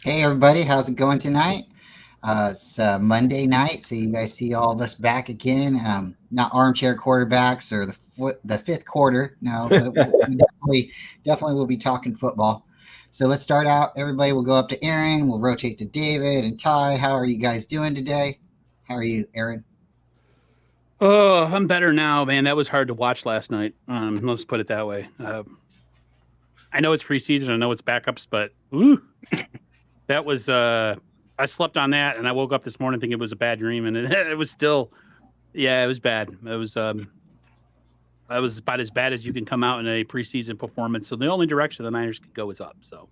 Hey everybody, how's it going tonight? It's Monday night, so you guys see all of us back again. Not armchair quarterbacks or the fifth quarter, no, but we definitely will be talking football. So let's start out. Everybody will go up to Aaron. We'll rotate to David and Ty. How are you guys doing today? How are you, Aaron? Oh, I'm better now, man. That was hard to watch last night. Let's put it that way. I know it's preseason. I know it's backups, but that was. I slept on that, and I woke up this morning thinking it was a bad dream, and it was still. Yeah, it was bad. It was about as bad as you can come out in a preseason performance. So the only direction the Niners could go is up. So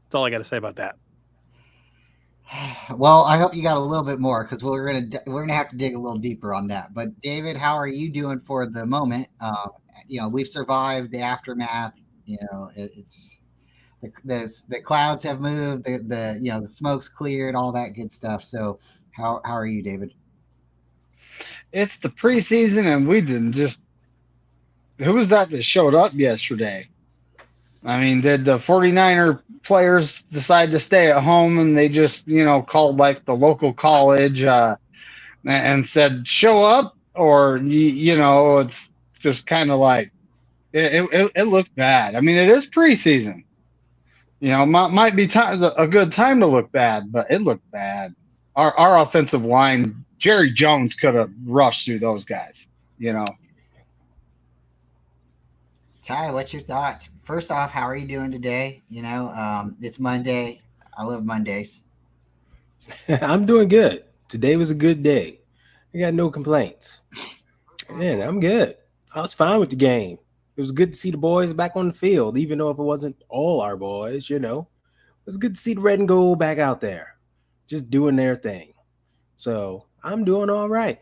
that's all I got to say about that. Well, I hope you got a little bit more because we're gonna have to dig a little deeper on that. But David, how are you doing for the moment? We've survived the aftermath. It's the clouds have moved, the smoke's cleared, all that good stuff. So how are you, David? It's the preseason, and we didn't just. Who was that showed up yesterday? I mean, did the 49er players decide to stay at home and they just, called like the local college and said, show up? Or, it's just kind of like, it looked bad. I mean, it is preseason. Might be a good time to look bad, but it looked bad. Our offensive line, Jerry Jones could have rushed through those guys, you know. Ty, what's your thoughts? First off, how are you doing today? It's Monday. I love Mondays. I'm doing good. Today was a good day. I got no complaints. Man, I'm good. I was fine with the game. It was good to see the boys back on the field, even though if it wasn't all our boys. It was good to see the red and gold back out there, just doing their thing. So I'm doing all right.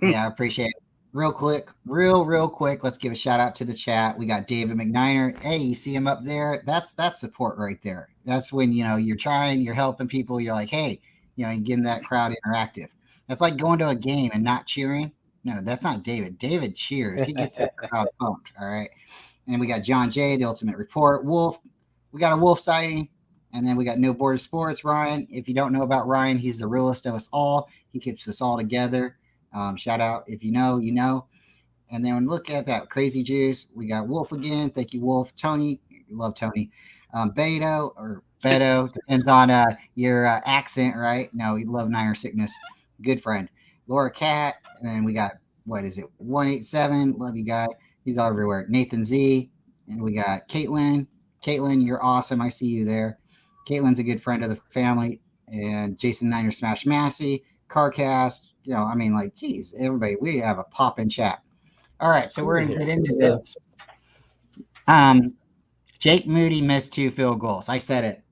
Yeah, I appreciate it. Real quick. Let's give a shout out to the chat. We got David McNiner. Hey, you see him up there? That's support right there. That's when you're trying, you're helping people. You're like, hey, and getting that crowd interactive. That's like going to a game and not cheering. No, that's not David. David cheers. He gets the crowd pumped. All right. And we got John J, the Ultimate Report. Wolf. We got a wolf sighting. And then we got No Border Sports. Ryan. If you don't know about Ryan, he's the realest of us all. He keeps us all together. Shout out if you know, you know. And then look at that crazy juice. We got Wolf again. Thank you, Wolf. Tony, love Tony. Beto or Beto depends on your accent, right? No, we love Niner sickness. Good friend. Laura Cat. And then we got what is it? 187. Love you guy. He's all everywhere. Nathan Z. And we got Caitlin. Caitlin, you're awesome. I see you there. Caitlin's a good friend of the family. And Jason Niner Smash Massey. Carcast, I mean, like, geez, everybody, we have a pop in chat. All right, so Cool we're gonna here. get Good into stuff. this. Um, Jake Moody missed 2 field goals. I said it,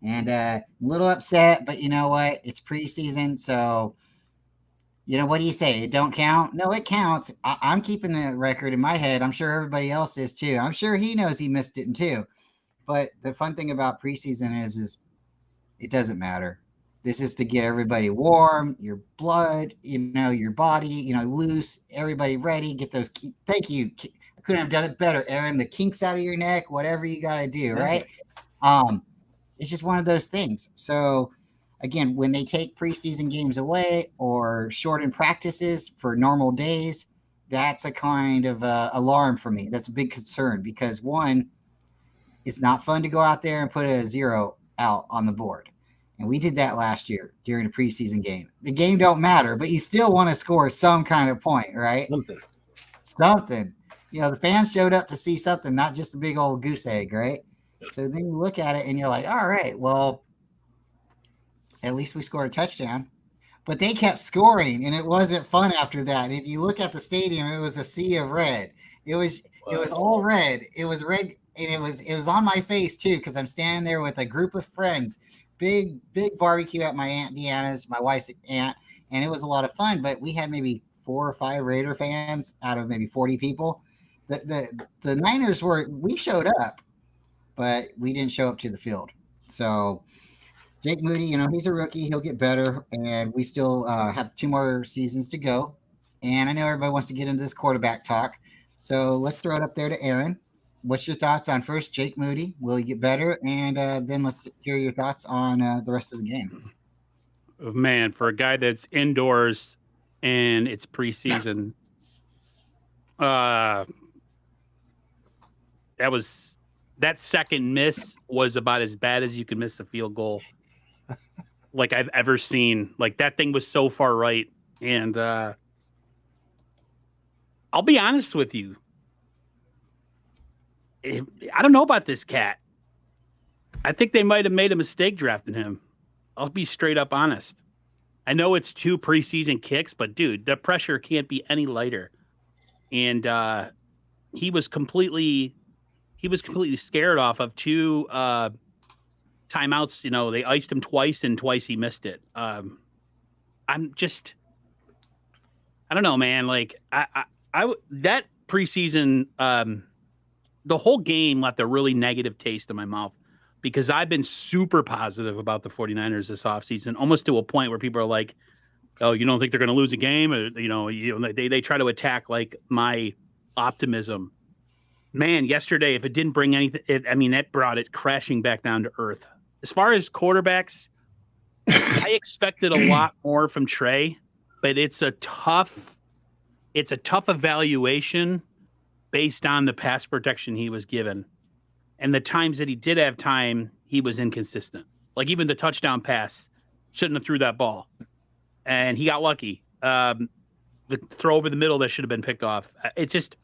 and a little upset, but you know what? It's preseason, so what do you say? It don't count? No, it counts. I'm keeping the record in my head. I'm sure everybody else is too. I'm sure he knows he missed it too. But the fun thing about preseason is it doesn't matter. This is to get everybody warm, your blood, your body, loose, everybody ready. Get those. Thank you. I couldn't have done it better, Aaron. The kinks out of your neck, whatever you got to do, right? Um, it's just one of those things. So, again, when they take preseason games away or shorten practices for normal days, that's a kind of alarm for me. That's a big concern because one, it's not fun to go out there and put a zero out on the board. And we did that last year during a preseason game. The game don't matter, but you still want to score some kind of point, right? Something. Something. The fans showed up to see something, not just a big old goose egg, right? So then you look at it and you're like, all right, well, at least we scored a touchdown. But they kept scoring, and it wasn't fun after that. And if you look at the stadium, it was a sea of red. It was all red. It was red, and it was on my face too because I'm standing there with a group of friends, big barbecue at my aunt Deanna's, my wife's aunt, and it was a lot of fun. But we had maybe 4 or 5 Raider fans out of maybe 40 people. The Niners we showed up, but we didn't show up to the field. So Jake Moody, he's a rookie. He'll get better, and we still have 2 more seasons to go. And I know everybody wants to get into this quarterback talk, so let's throw it up there to Aaron. what's your thoughts on first Jake Moody? Will he get better? And then let's hear your thoughts on the rest of the game. Man, for a guy that's indoors and it's preseason, that second miss was about as bad as you can miss a field goal like I've ever seen. Like, that thing was so far right. And I'll be honest with you. I don't know about this cat. I think they might have made a mistake drafting him. I'll be straight up honest. I know it's 2 preseason kicks, but dude, the pressure can't be any lighter. And he was completely scared off of 2 timeouts. You know, they iced him twice and twice he missed it. I don't know, man. Like that preseason, the whole game left a really negative taste in my mouth, because I've been super positive about the 49ers this offseason, almost to a point where people are like, oh, you don't think they're going to lose a game? Or, they try to attack like my optimism. Man, yesterday, if it didn't bring anything, that brought it crashing back down to earth. As far as quarterbacks, I expected a lot more from Trey, but it's a tough evaluation based on the pass protection he was given. And the times that he did have time, he was inconsistent. Like, even the touchdown pass, shouldn't have threw that ball. And he got lucky. The throw over the middle that should have been picked off. It's just,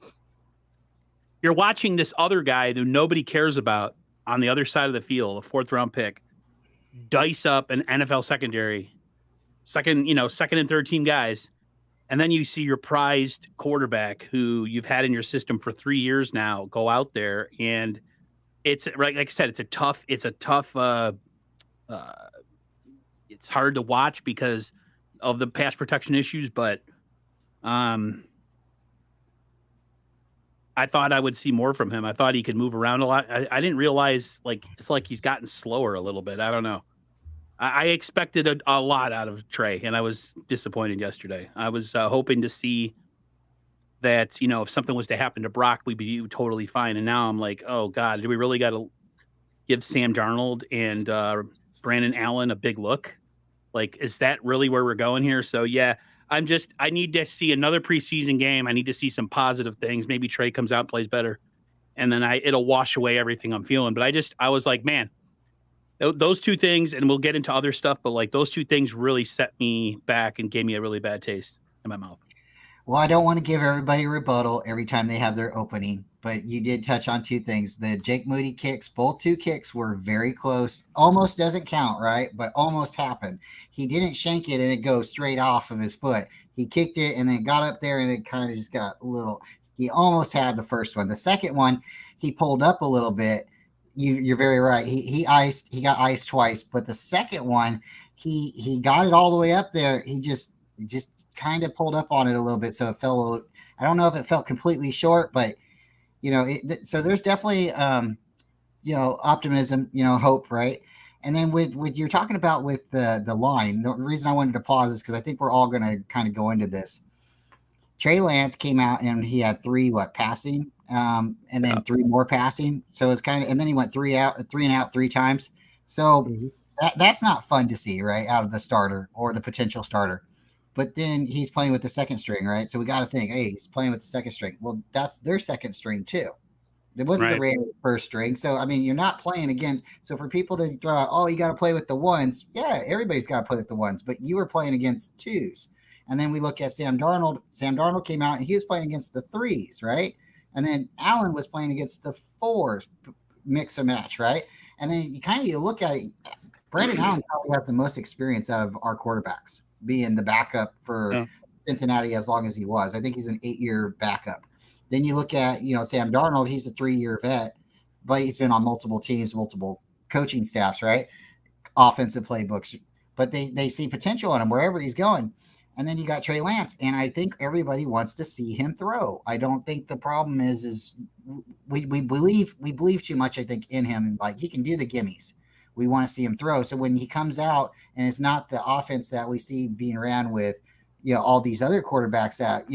you're watching this other guy who nobody cares about on the other side of the field, a 4th-round pick, dice up an NFL secondary, second and third team guys. And then you see your prized quarterback who you've had in your system for 3 years now go out there, and it's like I said, it's hard to watch because of the pass protection issues, but I thought I would see more from him. I thought he could move around a lot. I didn't realize, like, it's like he's gotten slower a little bit. I don't know. I expected a lot out of Trey, and I was disappointed yesterday. I was hoping to see that, if something was to happen to Brock, we'd be totally fine. And now I'm like, oh God, do we really got to give Sam Darnold and Brandon Allen a big look? Like, is that really where we're going here? So yeah, I need to see another preseason game. I need to see some positive things. Maybe Trey comes out and plays better, and then it'll wash away everything I'm feeling. But I was like, man, those 2 things, and we'll get into other stuff, but like those 2 things really set me back and gave me a really bad taste in my mouth. Well, I don't want to give everybody a rebuttal every time they have their opening, but you did touch on 2 things. The Jake Moody kicks, both 2 kicks were very close. Almost doesn't count, right? But almost happened. He didn't shank it and it goes straight off of his foot. He kicked it and then got up there and it kind of just got a little. He almost had the first one. The second one, he pulled up a little bit. You're very right. He got iced twice, but the second one, he got it all the way up there. He just kind of pulled up on it a little bit, so it fell. I don't know if it felt completely short, but so there's definitely optimism, hope, right? And then with you're talking about with the line, the reason I wanted to pause is because I think we're all going to kind of go into this. Trey Lance came out and he had 3 passing, and then 3 more passing. So it's kind of, and then he went 3 and out 3 times. So that's not fun to see, right? Out of the starter or the potential starter. But then he's playing with the second string, right? So we got to think, hey, he's playing with the second string. Well, that's their second string too. It wasn't the Raiders' first string. So, I mean, you're not playing against. So for people to throw out, oh, you got to play with the ones. Yeah, everybody's got to play with the ones. But you were playing against 2s. And then we look at Sam Darnold. Sam Darnold came out and he was playing against the 3s, right? And then Allen was playing against the 4s, mix and match, right? And then you look at it. Brandon Allen probably has the most experience out of our quarterbacks, being the backup for Cincinnati as long as he was. I think he's an 8-year backup. Then you look at, Sam Darnold, he's a 3-year vet, but he's been on multiple teams, multiple coaching staffs, right? Offensive playbooks. But they see potential in him wherever he's going. And then you got Trey Lance, and I think everybody wants to see him throw. I don't think the problem is we believe too much, I think, in him, and like he can do the gimmies. We want to see him throw. So when he comes out and it's not the offense that we see being ran with, all these other quarterbacks that,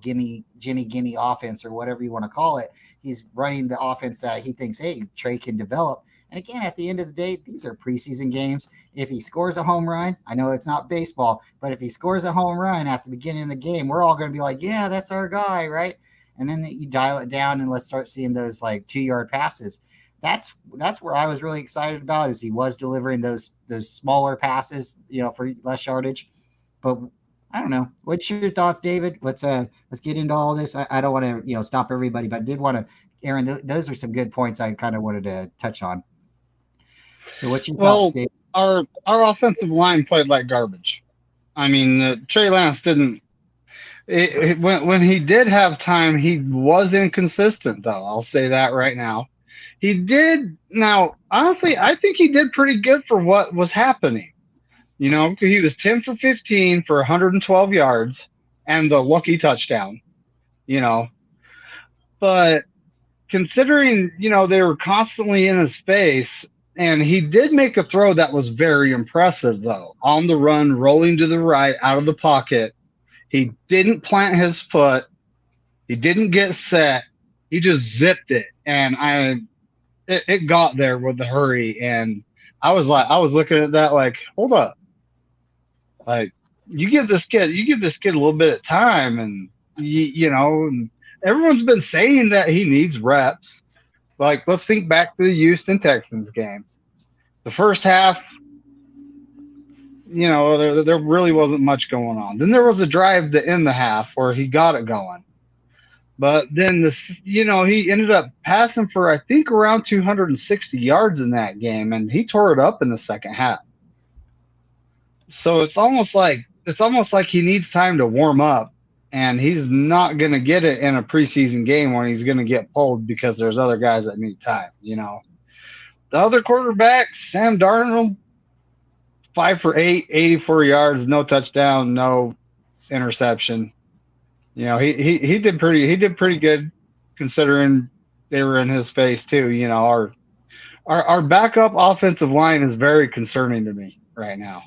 Jimmy Gimme offense or whatever you want to call it. He's running the offense that he thinks, hey, Trey can develop. And again, at the end of the day, these are preseason games. If he scores a home run, I know it's not baseball, but if he scores a home run at the beginning of the game, we're all going to be like, yeah, that's our guy, right? And then you dial it down and let's start seeing those like 2-yard passes. That's where I was really excited about, is he was delivering those smaller passes, for less yardage. But I don't know. What's your thoughts, David? Let's get into all this. I don't want to stop everybody, but I did want to, Aaron. Those are some good points I kind of wanted to touch on. So what's your thoughts, David? Our offensive line played like garbage. I mean, Trey Lance didn't. When he did have time, he was inconsistent, though. I'll say that right now. He did. Now, honestly, I think he did pretty good for what was happening. He was 10 for 15 for 112 yards and the lucky touchdown. But considering, they were constantly in his face, and he did make a throw that was very impressive, though. On the run, rolling to the right, out of the pocket. He didn't plant his foot. He didn't get set. He just zipped it. And it got there with the hurry. And I was looking at that like, hold up. Like, you give this kid a little bit of time, and and everyone's been saying that he needs reps. Like, let's think back to the Houston Texans game. The first half, there really wasn't much going on. Then there was a drive to end the half where he got it going. But then he ended up passing for, I think, around 260 yards in that game, and he tore it up in the second half. So it's almost like he needs time to warm up, and he's not going to get it in a preseason game when he's going to get pulled because there's other guys that need time. The other quarterbacks, Sam Darnold, 5 for 8, 84 yards, no touchdown, no interception. He did pretty good considering they were in his face too. Our backup offensive line is very concerning to me right now.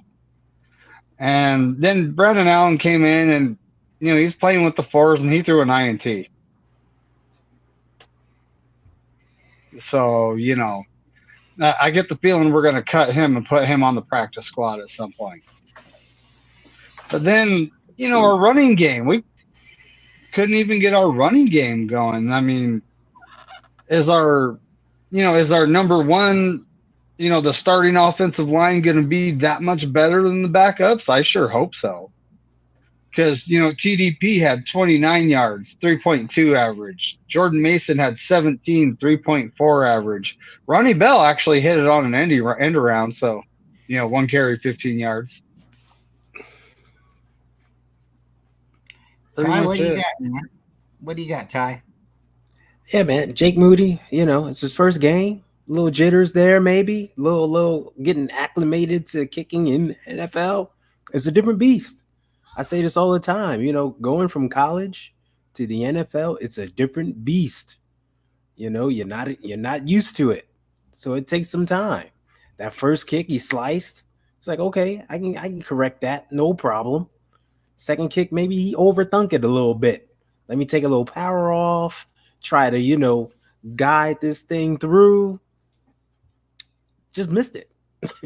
And then Brandon Allen came in, and he's playing with the fours, and he threw an INT. So I get the feeling we're going to cut him and put him on the practice squad at some point. But then, our running game, we couldn't even get our running game going. I mean, is our number one, the starting offensive line going to be that much better than the backups? I sure hope so. Because, TDP had 29 yards, 3.2 average. Jordan Mason had 17, 3.4 average. Ronnie Bell actually hit it on an end around, so, 1 carry, 15 yards. Ty, what do you got, man? What do you got, Ty? Yeah, man. Jake Moody, it's his first game. A little jitters there, maybe. A little getting acclimated to kicking in NFL. It's a different beast. I say this all the time, going from college to the NFL, it's a different beast. You're not used to it. So it takes some time. That first kick he sliced. It's like, okay, I can correct that. No problem. Second kick, maybe he overthunk it a little bit. Let me take a little power off, try to, guide this thing through. Just missed it.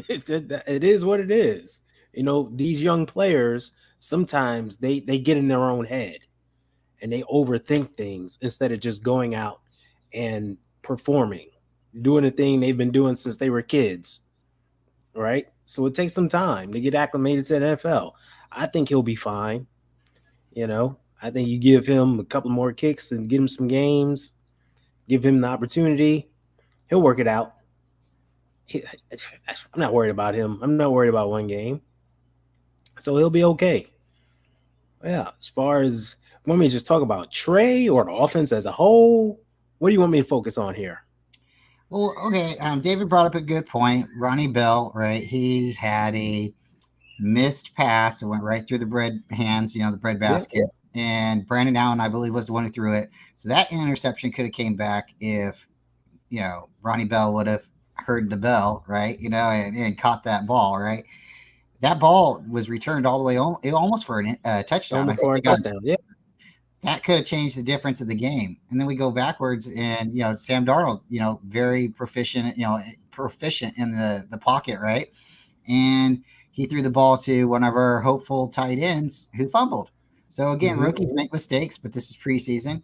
It is what it is. These young players, sometimes they get in their own head and they overthink things instead of just going out and performing, doing the thing they've been doing since they were kids, right? So it takes some time to get acclimated to the NFL. I think he'll be fine. I think you give him a couple more kicks and give him some games, give him the opportunity, he'll work it out. I'm not worried about him. I'm not worried about one game. So he'll be okay. Yeah, as far as, want me to just talk about Trey or the offense as a whole? What do you want me to focus on here? Well, okay. David brought up a good point. Ronnie Bell, right? He had a missed pass. It went right through the bread hands, the bread basket. Yeah. And Brandon Allen, I believe, was the one who threw it. So that interception could have came back if, Ronnie Bell would have heard the bell, right? And caught that ball, right? that ball was returned all the way almost for a touchdown. Almost for a touchdown. Yeah. That could have changed the difference of the game. And then we go backwards, and Sam Darnold, very proficient in the pocket, right? And he threw the ball to one of our hopeful tight ends who fumbled. So again, rookies make mistakes, but this is preseason.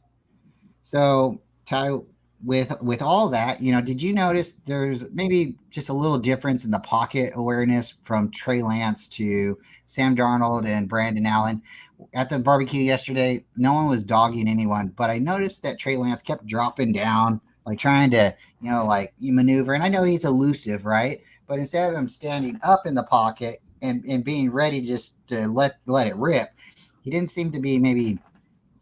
So Ty, with all that, did you notice there's maybe just a little difference in the pocket awareness from Trey Lance to Sam Darnold and Brandon Allen? At the barbecue yesterday, no one was dogging anyone, but I noticed that Trey Lance kept dropping down, like trying to, you maneuver. And I know he's elusive, right? But instead of him standing up in the pocket and being ready just to let it rip, he didn't seem to be maybe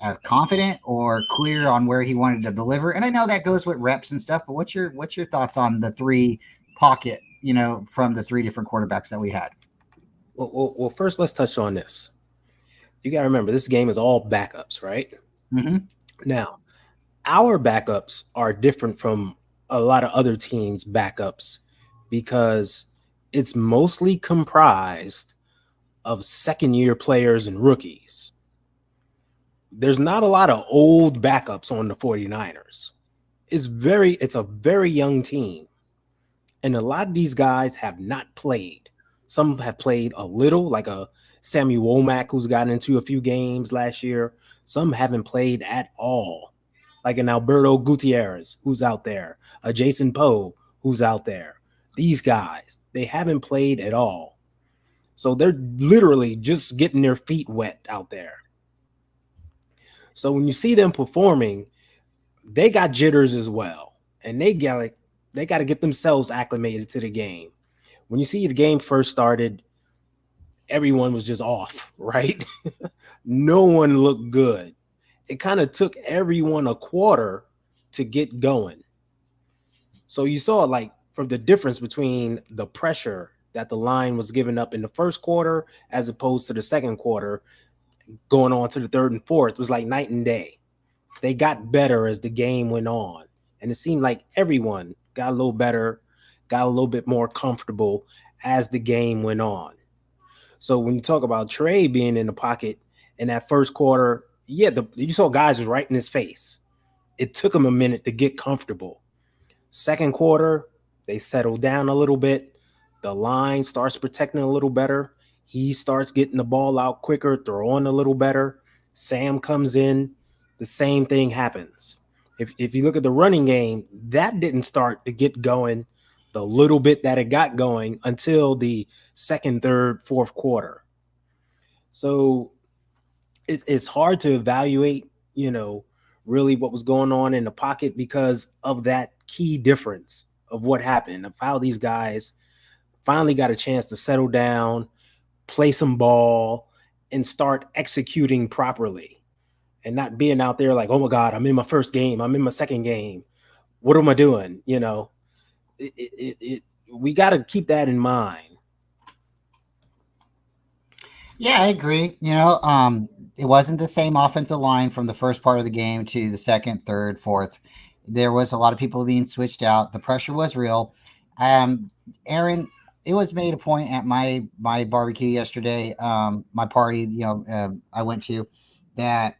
as confident or clear on where he wanted to deliver. And I know that goes with reps and stuff, but what's your thoughts on the three pocket, from the three different quarterbacks that we had? Well, first let's touch on this. You got to remember, this game is all backups, right? Mm-hmm. Now, our backups are different from a lot of other teams' backups because it's mostly comprised of second-year players and rookies. There's not a lot of old backups on the 49ers. It's a very young team. And a lot of these guys have not played. Some have played a little, like a Samuel Womack, who's gotten into a few games last year. Some haven't played at all, like an Alberto Gutierrez, who's out there, a Jason Poe, who's out there. These guys, they haven't played at all. So they're literally just getting their feet wet out there. So when you see them performing, they got jitters as well. And they got to get themselves acclimated to the game. When you see the game first started, everyone was just off, right? No one looked good. It kind of took everyone a quarter to get going. So you saw from the difference between the pressure that the line was giving up in the first quarter as opposed to the second quarter going on to the third and fourth was like night and day. They got better as the game went on. And it seemed like everyone got a little better, got a little bit more comfortable as the game went on. So when you talk about Trey being in the pocket in that first quarter, you saw guys was right in his face. It took him a minute to get comfortable. Second quarter, they settled down a little bit. The line starts protecting a little better. He starts getting the ball out quicker, throwing a little better. Sam comes in. The same thing happens. If you look at the running game, that didn't start to get going the little bit that it got going until the second, third, fourth quarter. So it's hard to evaluate, really what was going on in the pocket because of that key difference of what happened, of how these guys finally got a chance to settle down, play some ball, and start executing properly and not being out there like, oh my God, I'm in my first game. I'm in my second game. What am I doing? We got to keep that in mind. Yeah, I agree. It wasn't the same offensive line from the first part of the game to the second, third, fourth. There was a lot of people being switched out. The pressure was real. Aaron, it was made a point at my barbecue yesterday, my party, I went to, that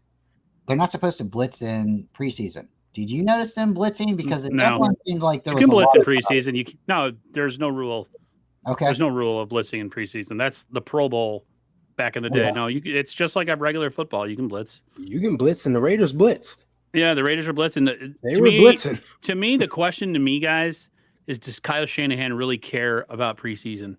they're not supposed to blitz in preseason. Did you notice them blitzing? Because it definitely seemed like there was a blitz in preseason. There's no rule. Okay. There's no rule of blitzing in preseason. That's the Pro Bowl back in the day. Yeah. No, it's just like a regular football. You can blitz. You can blitz, and the Raiders blitzed. Yeah, the Raiders were blitzing. They were blitzing. To me, the question to me, guys, is does Kyle Shanahan really care about preseason?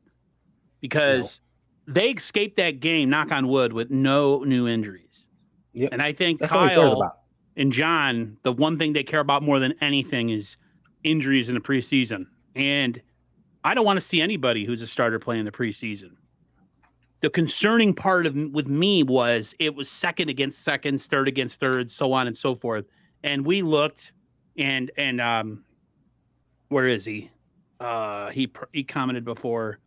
Because they escaped that game, knock on wood, with no new injuries. Yep. And I think that's all he cares about. And John, the one thing they care about more than anything is injuries in the preseason. And I don't want to see anybody who's a starter play in the preseason. The concerning part with me was it was second against seconds, third against thirds, so on and so forth. And we looked, and where is he? He commented before.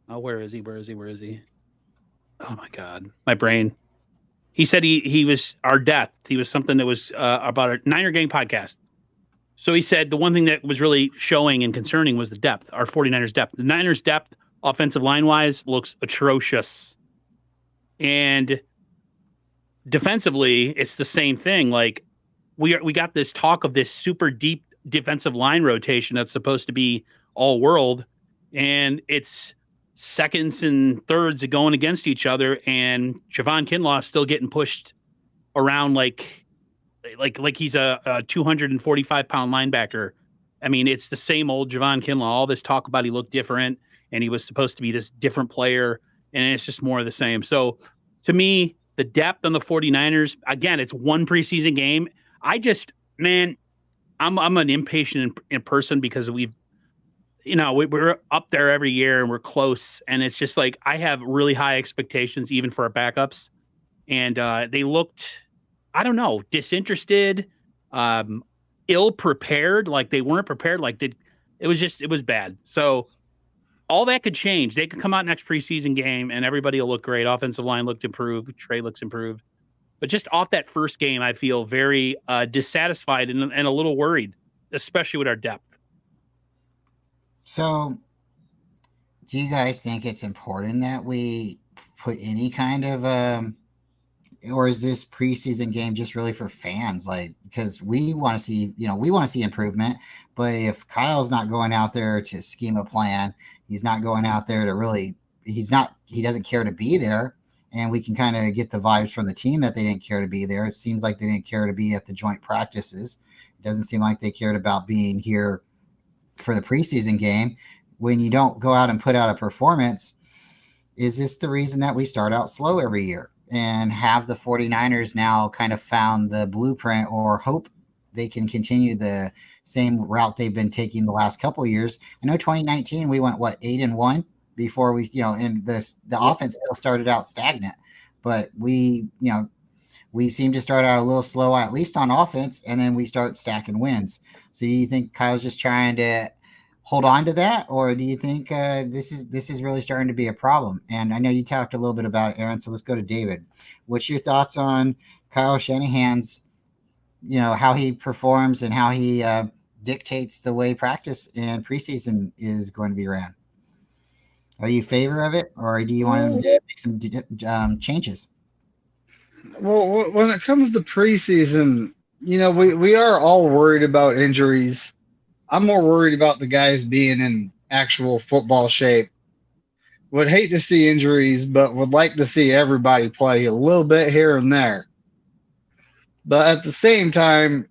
Where is he? Oh my God, my brain. He said he was our depth. He was something that was about a Niner Gang podcast. So he said the one thing that was really showing and concerning was the depth, our 49ers depth. The Niners depth offensive line wise, looks atrocious. And defensively, it's the same thing. Like we got this talk of this super deep defensive line rotation that's supposed to be all world, and it's seconds and thirds going against each other, and Javon Kinlaw is still getting pushed around like he's a 245-pound linebacker. I mean, it's the same old Javon Kinlaw. All this talk about he looked different and he was supposed to be this different player, and it's just more of the same. So to me, the depth on the 49ers, again, it's one preseason game. I'm an impatient in person because we're up there every year and we're close. And it's just like, I have really high expectations even for our backups. And they looked, I don't know, disinterested, ill prepared. Like they weren't prepared. It was bad. So all that could change. They could come out next preseason game and everybody will look great. Offensive line looked improved. Trey looks improved. But just off that first game, I feel very dissatisfied and a little worried, especially with our depth. So, do you guys think it's important that we put any kind of, or is this preseason game just really for fans? Like, because we want to see, improvement. But if Kyle's not going out there to scheme a plan, he's not going out there to really, he doesn't care to be there. And we can kind of get the vibes from the team that they didn't care to be there. It seems like they didn't care to be at the joint practices. It doesn't seem like they cared about being here for the preseason game. When you don't go out and put out a performance, is this the reason that we start out slow every year and have the 49ers now kind of found the blueprint or hope they can continue the same route they've been taking the last couple of years? I know 2019, we went 8-1 before we, and the offense still started out stagnant, but we seem to start out a little slow, at least on offense, and then we start stacking wins. So do you think Kyle's just trying to hold on to that, or do you think this is really starting to be a problem? And I know you talked a little bit about it, Aaron, so let's go to David. What's your thoughts on Kyle Shanahan's, how he performs and how he dictates the way practice and preseason is going to be ran? Are you in favor of it, or do you want to make some changes? Well, when it comes to preseason, we are all worried about injuries. I'm more worried about the guys being in actual football shape. Would hate to see injuries, but would like to see everybody play a little bit here and there. But at the same time,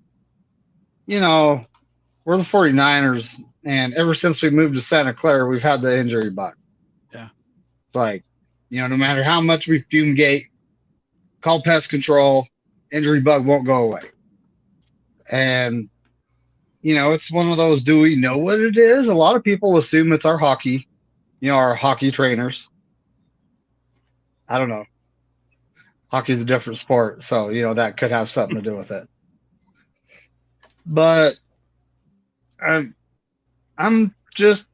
we're the 49ers, and ever since we moved to Santa Clara, we've had the injury bug. Yeah. It's like, no matter how much we fumigate, call pest control, injury bug won't go away. And, it's one of those, do we know what it is? A lot of people assume it's our hockey, our hockey trainers. I don't know. Hockey's a different sport, so, that could have something to do with it. But I'm just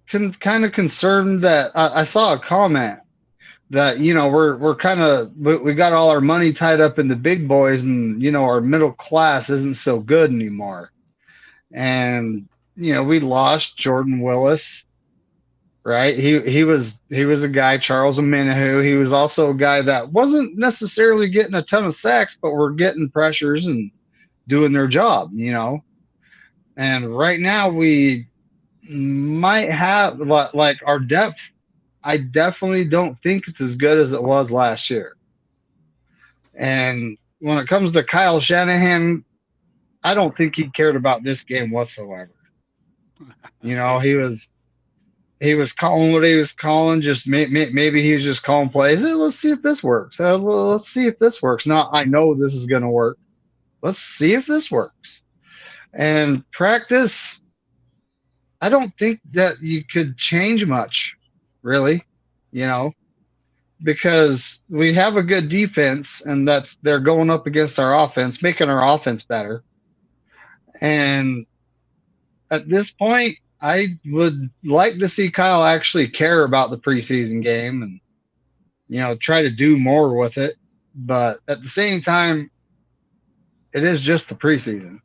kind of concerned that I saw a comment that, we're kind of, we got all our money tied up in the big boys, and, our middle class isn't so good anymore. And, we lost Jordan Willis, right? He was a guy, Charles Omenihu. He was also a guy that wasn't necessarily getting a ton of sacks, but were getting pressures and doing their job, And right now we might have, like, our depth. I definitely don't think it's as good as it was last year. And when it comes to Kyle Shanahan, I don't think he cared about this game whatsoever. He was calling what he was calling. Just maybe he was just calling plays. Hey, let's see if this works. Let's see if this works. Not, I know this is going to work. Let's see if this works. And practice, I don't think that you could change much, really, because we have a good defense, and they're going up against our offense, making our offense better. And at this point, I would like to see Kyle actually care about the preseason game and, try to do more with it. But at the same time, it is just the preseason.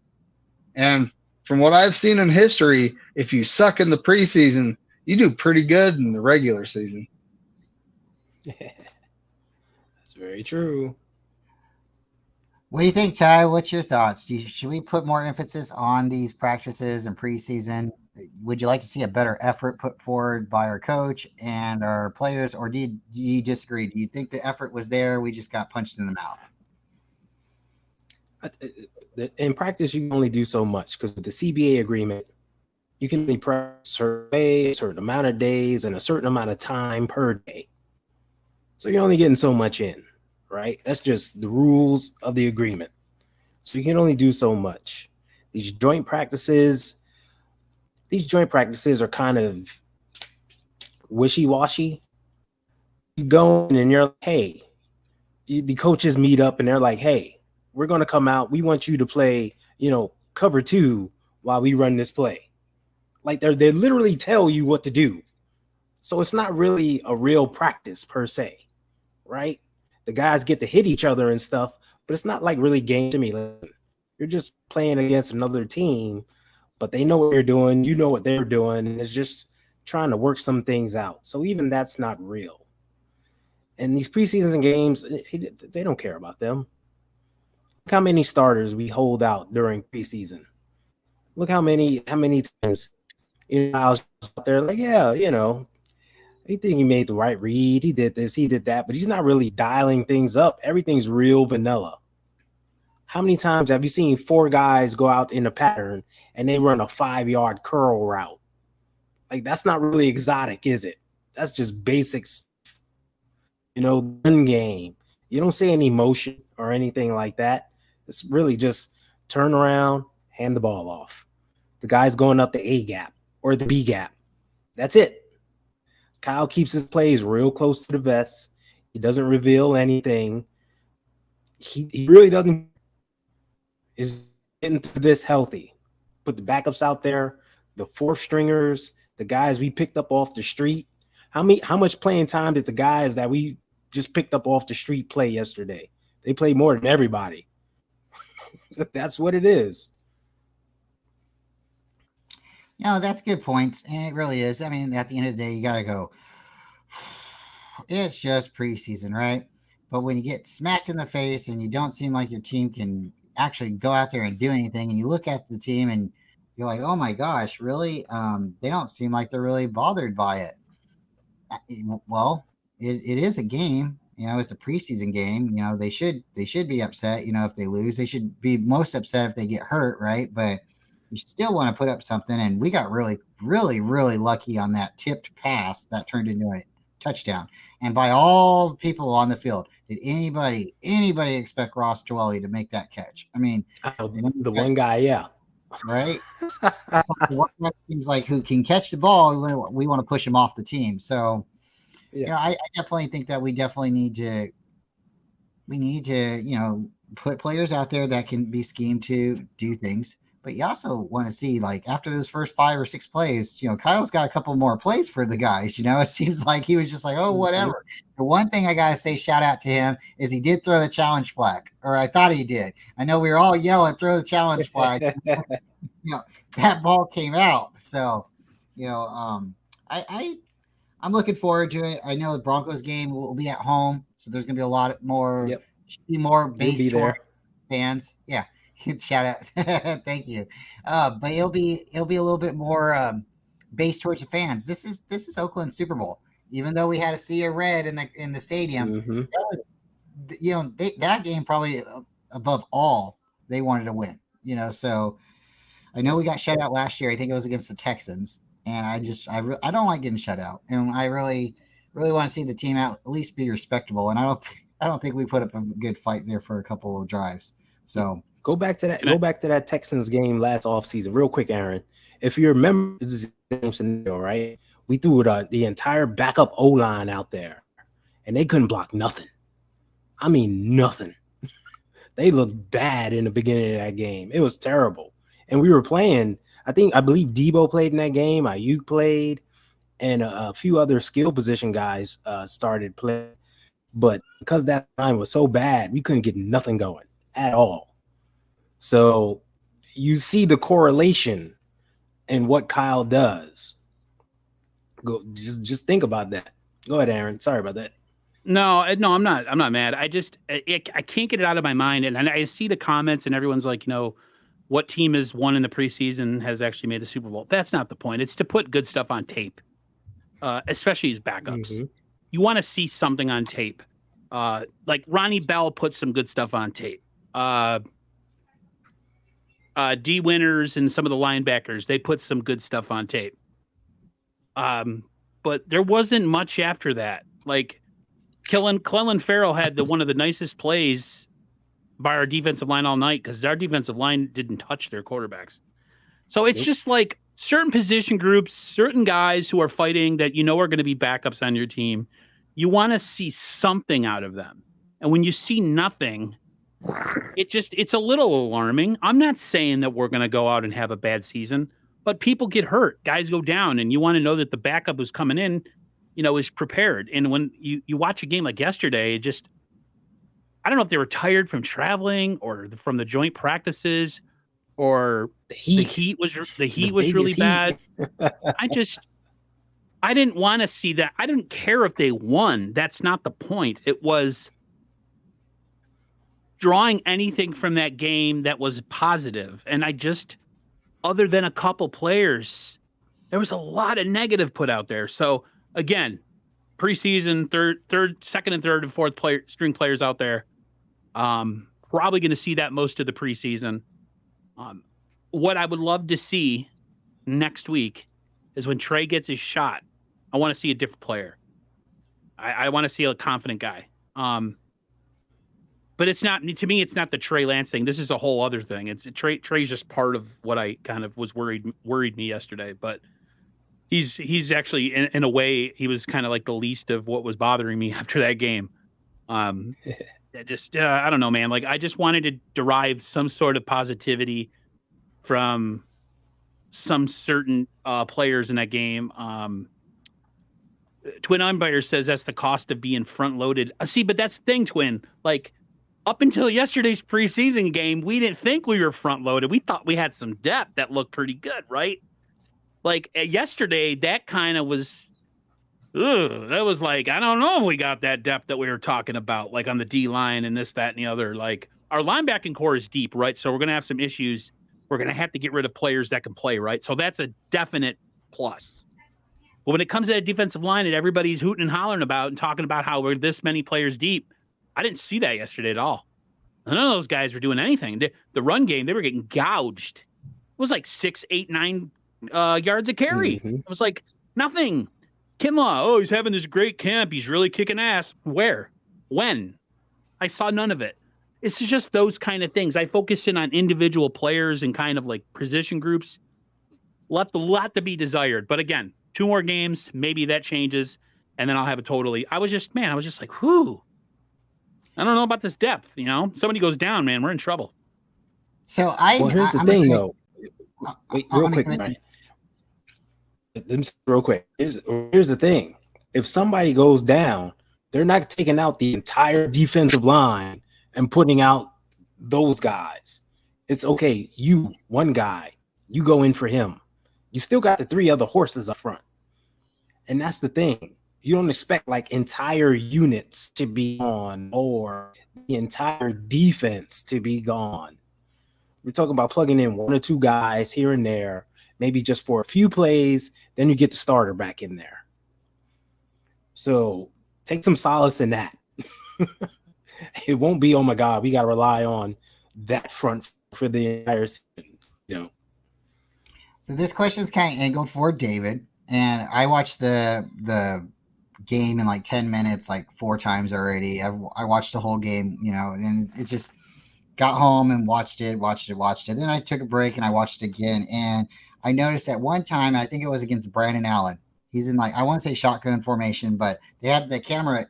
And from what I've seen in history, if you suck in the preseason, you do pretty good in the regular season. That's very true. What do you think, Ty? What's your thoughts? Should we put more emphasis on these practices and preseason? Would you like to see a better effort put forward by our coach and our players, or do you disagree? Do you think the effort was there? We just got punched in the mouth. In practice, you can only do so much because with the CBA agreement, you can only practice a certain amount of days and a certain amount of time per day. So you're only getting so much in, right? That's just the rules of the agreement. So you can only do so much. These joint practices are kind of wishy-washy. You go in and you're like, hey, the coaches meet up and they're like, hey, we're going to come out. We want you to play, cover 2 while we run this play. Like they literally tell you what to do. So it's not really a real practice per se, right? The guys get to hit each other and stuff, but it's not like really game simulator. You're just playing against another team, but they know what you're doing. You know what they're doing. And it's just trying to work some things out. So even that's not real. And these preseason games, they don't care about them. Look how many starters we hold out during preseason. Look how many times I was out there like, yeah, he think he made the right read. He did this, he did that, but he's not really dialing things up. Everything's real vanilla. How many times have you seen 4 guys go out in a pattern and they run a 5-yard curl route? Like, that's not really exotic, is it? That's just basics. Run game. You don't see any motion or anything like that. It's really just turn around, hand the ball off. The guy's going up the A gap or the B gap. That's it. Kyle keeps his plays real close to the vest. He doesn't reveal anything. He really doesn't is getting through this healthy. Put the backups out there, the 4th stringers, the guys we picked up off the street. How much playing time did the guys that we just picked up off the street play yesterday? They played more than everybody. That's what it is. That's a good point. And it really is. I mean, at the end of the day, you got to go, it's just preseason, right? But when you get smacked in the face and you don't seem like your team can actually go out there and do anything, and you look at the team and you're like, oh my gosh, really? They don't seem like they're really bothered by it. Well, it is a game. It's a preseason game. They should be upset. If they lose, they should be most upset if they get hurt, right? But you still want to put up something. And we got really, really, really lucky on that tipped pass that turned into a touchdown. And by all people on the field, did anybody expect Ross Dwelley to make that catch? I mean, the one guy, yeah. Right? What seems like who can catch the ball, we want to push him off the team. So, yeah. I definitely think that we need to, put players out there that can be schemed to do things. But you also want to see, like, after those first 5 or 6 plays, Kyle's got a couple more plays for the guys. It seems like he was just like, oh, whatever. The one thing I got to say, shout out to him, is he did throw the challenge flag, or I thought he did. I know we were all yelling, throw the challenge flag. That ball came out. So, I'm looking forward to it. I know the Broncos game will be at home, so there's going to be a lot more, more base fans. Yeah. Shout out. Thank you. But it'll be a little bit more based towards the fans. This is Oakland Super Bowl. Even though we had a sea of red in the stadium, that game probably above all they wanted to win. So I know we got shut out last year. I think it was against the Texans, and I don't like getting shut out, and I really want to see the team at least be respectable. And I don't think we put up a good fight there for a couple of drives. So. Go back to that Texans game last offseason real quick, Aaron. If you remember this same scenario, right? We threw the entire backup O-line out there, and they couldn't block nothing. I mean, nothing. They looked bad in the beginning of that game. It was terrible. And we were playing, I believe Debo played in that game, Ayuk played, and a few other skill position guys started playing. But because that line was so bad, we couldn't get nothing going at all. So you see the correlation in what Kyle does. Go just think about that. Go ahead, Aaron. Sorry about that. No, I'm not. I'm not mad. I can't get it out of my mind, and I see the comments, and everyone's like, what team has won in the preseason has actually made the Super Bowl. That's not the point. It's to put good stuff on tape, especially as backups. Mhm. You want to see something on tape. Like Ronnie Bell put some good stuff on tape. D Winners and some of the linebackers, they put some good stuff on tape. But there wasn't much after that. Like Clelin Ferrell had one of the nicest plays by our defensive line all night because our defensive line didn't touch their quarterbacks. So it's just like certain position groups, certain guys who are fighting that are going to be backups on your team. You want to see something out of them. And when you see nothing, it's a little alarming. I'm not saying that we're going to go out and have a bad season, but people get hurt, guys go down, and you want to know that the backup who's coming in, is prepared. And when you watch a game like yesterday, I don't know if they were tired from traveling or from the joint practices or the heat was really bad. I didn't want to see that. I didn't care if they won. That's not the point. It was drawing anything from that game that was positive. And other than a couple players, there was a lot of negative put out there. So again, preseason, second and third and fourth string players out there. Probably going to see that most of the preseason. What I would love to see next week is when Trey gets his shot, I want to see a different player. I want to see a confident guy. But it's not, to me, it's not the Trey Lance thing. This is a whole other thing. Trey's just part of what I kind of was worried me yesterday, but he's actually in a way, he was kind of like the least of what was bothering me after that game. I don't know, man. Like, I just wanted to derive some sort of positivity from some certain players in that game. Twin Umpire says that's the cost of being front loaded. See, but that's the thing, Twin. Like, up until yesterday's preseason game, we didn't think we were front loaded. We thought we had some depth that looked pretty good, right? Like yesterday, that kind of was, that was like, I don't know if we got that depth that we were talking about, like on the D line and this, that, and the other. Like, our linebacking core is deep, right? So we're going to have some issues. We're going to have to get rid of players that can play, right? So that's a definite plus. But when it comes to that defensive line that everybody's hooting and hollering about and talking about how we're this many players deep, I didn't see that yesterday at all. None of those guys were doing anything. The run game, they were getting gouged. It was like 6, 8, 9 yards a carry. Mm-hmm. It was like nothing. Kinlaw, he's having this great camp. He's really kicking ass. Where? When? I saw none of it. It's just those kind of things. I focus in on individual players and kind of like position groups. Left a lot to be desired. But again, 2 more games, maybe that changes, and then I'll have I was just like, whew. I don't know about this depth, Somebody goes down, man, we're in trouble. So here's the thing, though. Wait, real quick, Brian. Real quick. Here's the thing. If somebody goes down, they're not taking out the entire defensive line and putting out those guys. It's okay. One guy, you go in for him. You still got the 3 other horses up front. And that's the thing. You don't expect like entire units to be gone or the entire defense to be gone. We're talking about plugging in 1 or 2 guys here and there, maybe just for a few plays. Then you get the starter back in there. So take some solace in that. It won't be, oh my God, we got to rely on that front for the entire season, So this question is kind of angled for David, and I watched the game in like 10 minutes, like 4 times already. I watched the whole game, and it's just got home and watched it. Then I took a break and I watched it again, and I noticed at one time, I think it was against Brandon Allen. He's in like, I want to say shotgun formation, but they had the camera,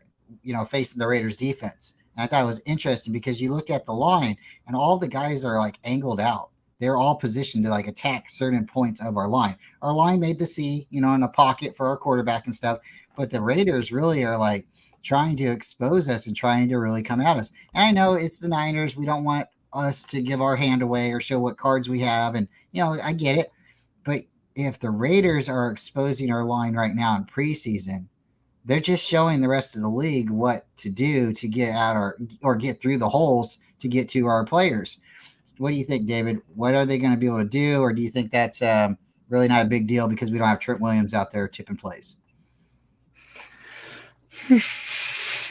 facing the Raiders defense. And I thought it was interesting because you looked at the line and all the guys are like angled out. They're all positioned to like attack certain points of our line. Our line made the C, in a pocket for our quarterback and stuff. But the Raiders really are like trying to expose us and trying to really come at us. And I know it's the Niners. We don't want us to give our hand away or show what cards we have. And, I get it. But if the Raiders are exposing our line right now in preseason, they're just showing the rest of the league what to do to get out or get through the holes to get to our players. What do you think, David? What are they going to be able to do, or do you think that's really not a big deal because we don't have Trent Williams out there tipping plays?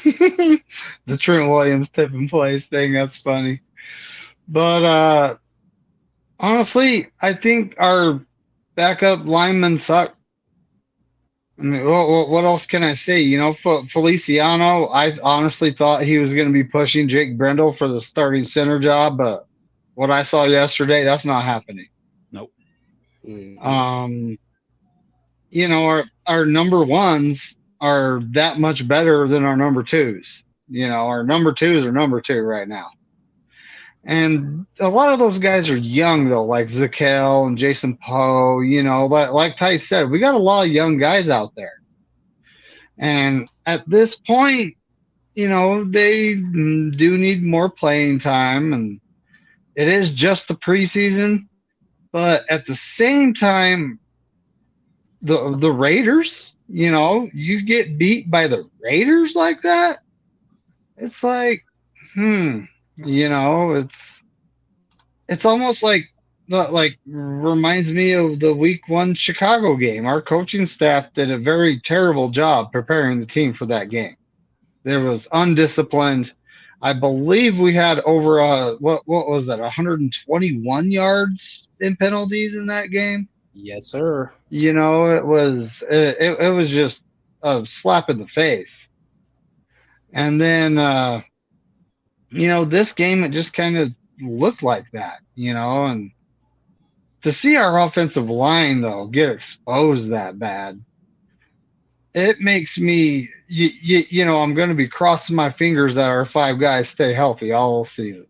The Trent Williams tipping plays thing, that's funny. But honestly, I think our backup linemen suck. I mean, what else can I say? You know, Feliciano, I honestly thought he was going to be pushing Jake Brendel for the starting center job, but what I saw yesterday, that's not happening. Nope. You know, our number ones are that much better than our number twos. You know, our number twos are number two right now. And a lot of those guys are young, though, like Zakel and Jason Poe. You know, like Ty said, we got a lot of young guys out there. And at this point, you know, they do need more playing time. And it is just the preseason. But at the same time, the Raiders, you know, you get beat by the Raiders like that. It's like, you know, it's almost like reminds me of the week 1 Chicago game. Our coaching staff did a very terrible job preparing the team for that game. There was undisciplined. I believe we had over what was that, 121 yards in penalties in that game. Yes, sir. You know, it was just a slap in the face. And then you know, this game, it just kind of looked like that, you know, and to see our offensive line, though, get exposed that bad, it makes me, you know, I'm going to be crossing my fingers that our 5 guys stay healthy all season.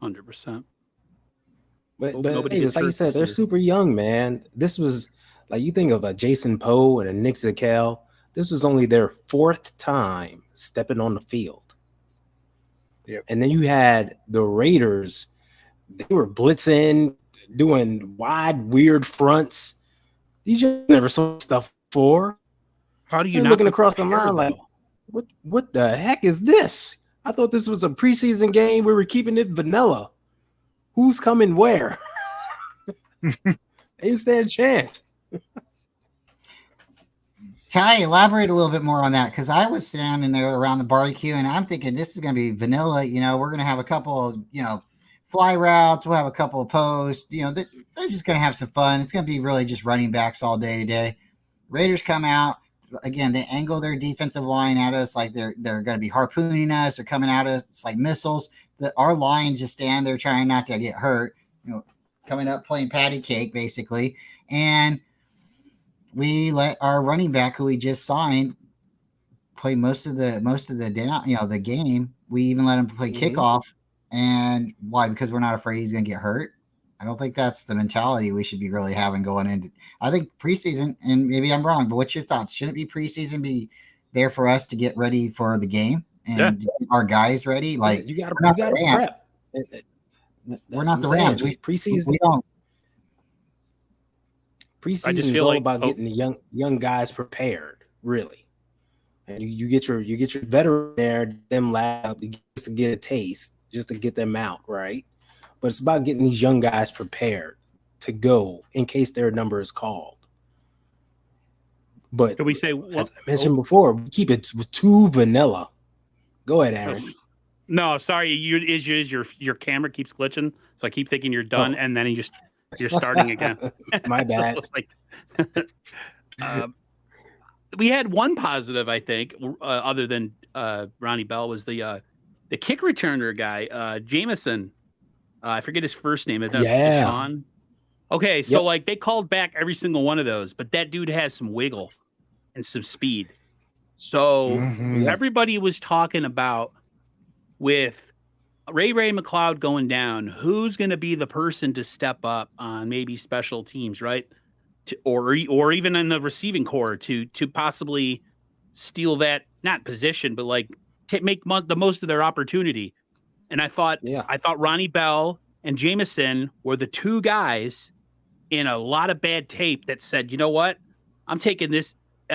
100%. But Nobody hey, gets it's like you hurt said, this they're year. super young, man. This was like you think of a Jason Poe and a Nick Zakel. This was only their 4th time stepping on the field. Yep. And then you had the Raiders. They were blitzing, doing wide, weird fronts. These you never saw stuff before. How do you You're not looking across the prepare, line like, though? what the heck is this? I thought this was a preseason game. We were keeping it vanilla. Who's coming where? They didn't stand a chance. Ty, elaborate a little bit more on that, because I was standing there around the barbecue and I'm thinking this is going to be vanilla. You know, we're going to have a couple of, you know, fly routes. We'll have a couple of posts. You know, they're just going to have some fun. It's going to be really just running backs all day today. Raiders come out. Again, they angle their defensive line at us like they're going to be harpooning us. They're coming at us like missiles. Our line just stand there trying not to get hurt. You know, coming up playing patty cake basically, and we let our running back, who we just signed, play most of the down, you know, the game. We even let him play kickoff. And why? Because we're not afraid he's going to get hurt. I don't think that's the mentality we should be really having going into. I think preseason, and maybe I'm wrong, but what's your thoughts? Shouldn't be preseason be there for us to get ready for the game and get our guys ready? Like, you got to prep. We're not the Rams. Preseason. We don't. Preseason is all about getting the young guys prepared, really. And you get your veteran there, them lab just to get a taste, just to get them out, right? But it's about getting these young guys prepared to go in case their number is called. But can we say, as I mentioned before, we keep it too vanilla. Go ahead, Aaron. No, sorry, your camera keeps glitching, so I keep thinking you're done, and then you're starting again. My bad. We had one positive, I think, other than Ronnie Bell, was the kick returner guy, Jameson. I forget his first name. Is that Deshaun? Okay, so like they called back every single one of those, but that dude has some wiggle and some speed. So everybody was talking about, with Ray McLeod going down, who's going to be the person to step up on maybe special teams, right? Or even in the receiving core to possibly steal that, not position, but like make the most of their opportunity. And I thought Ronnie Bell and Jameson were the 2 guys and a lot of bad tape that said, you know what, I'm taking this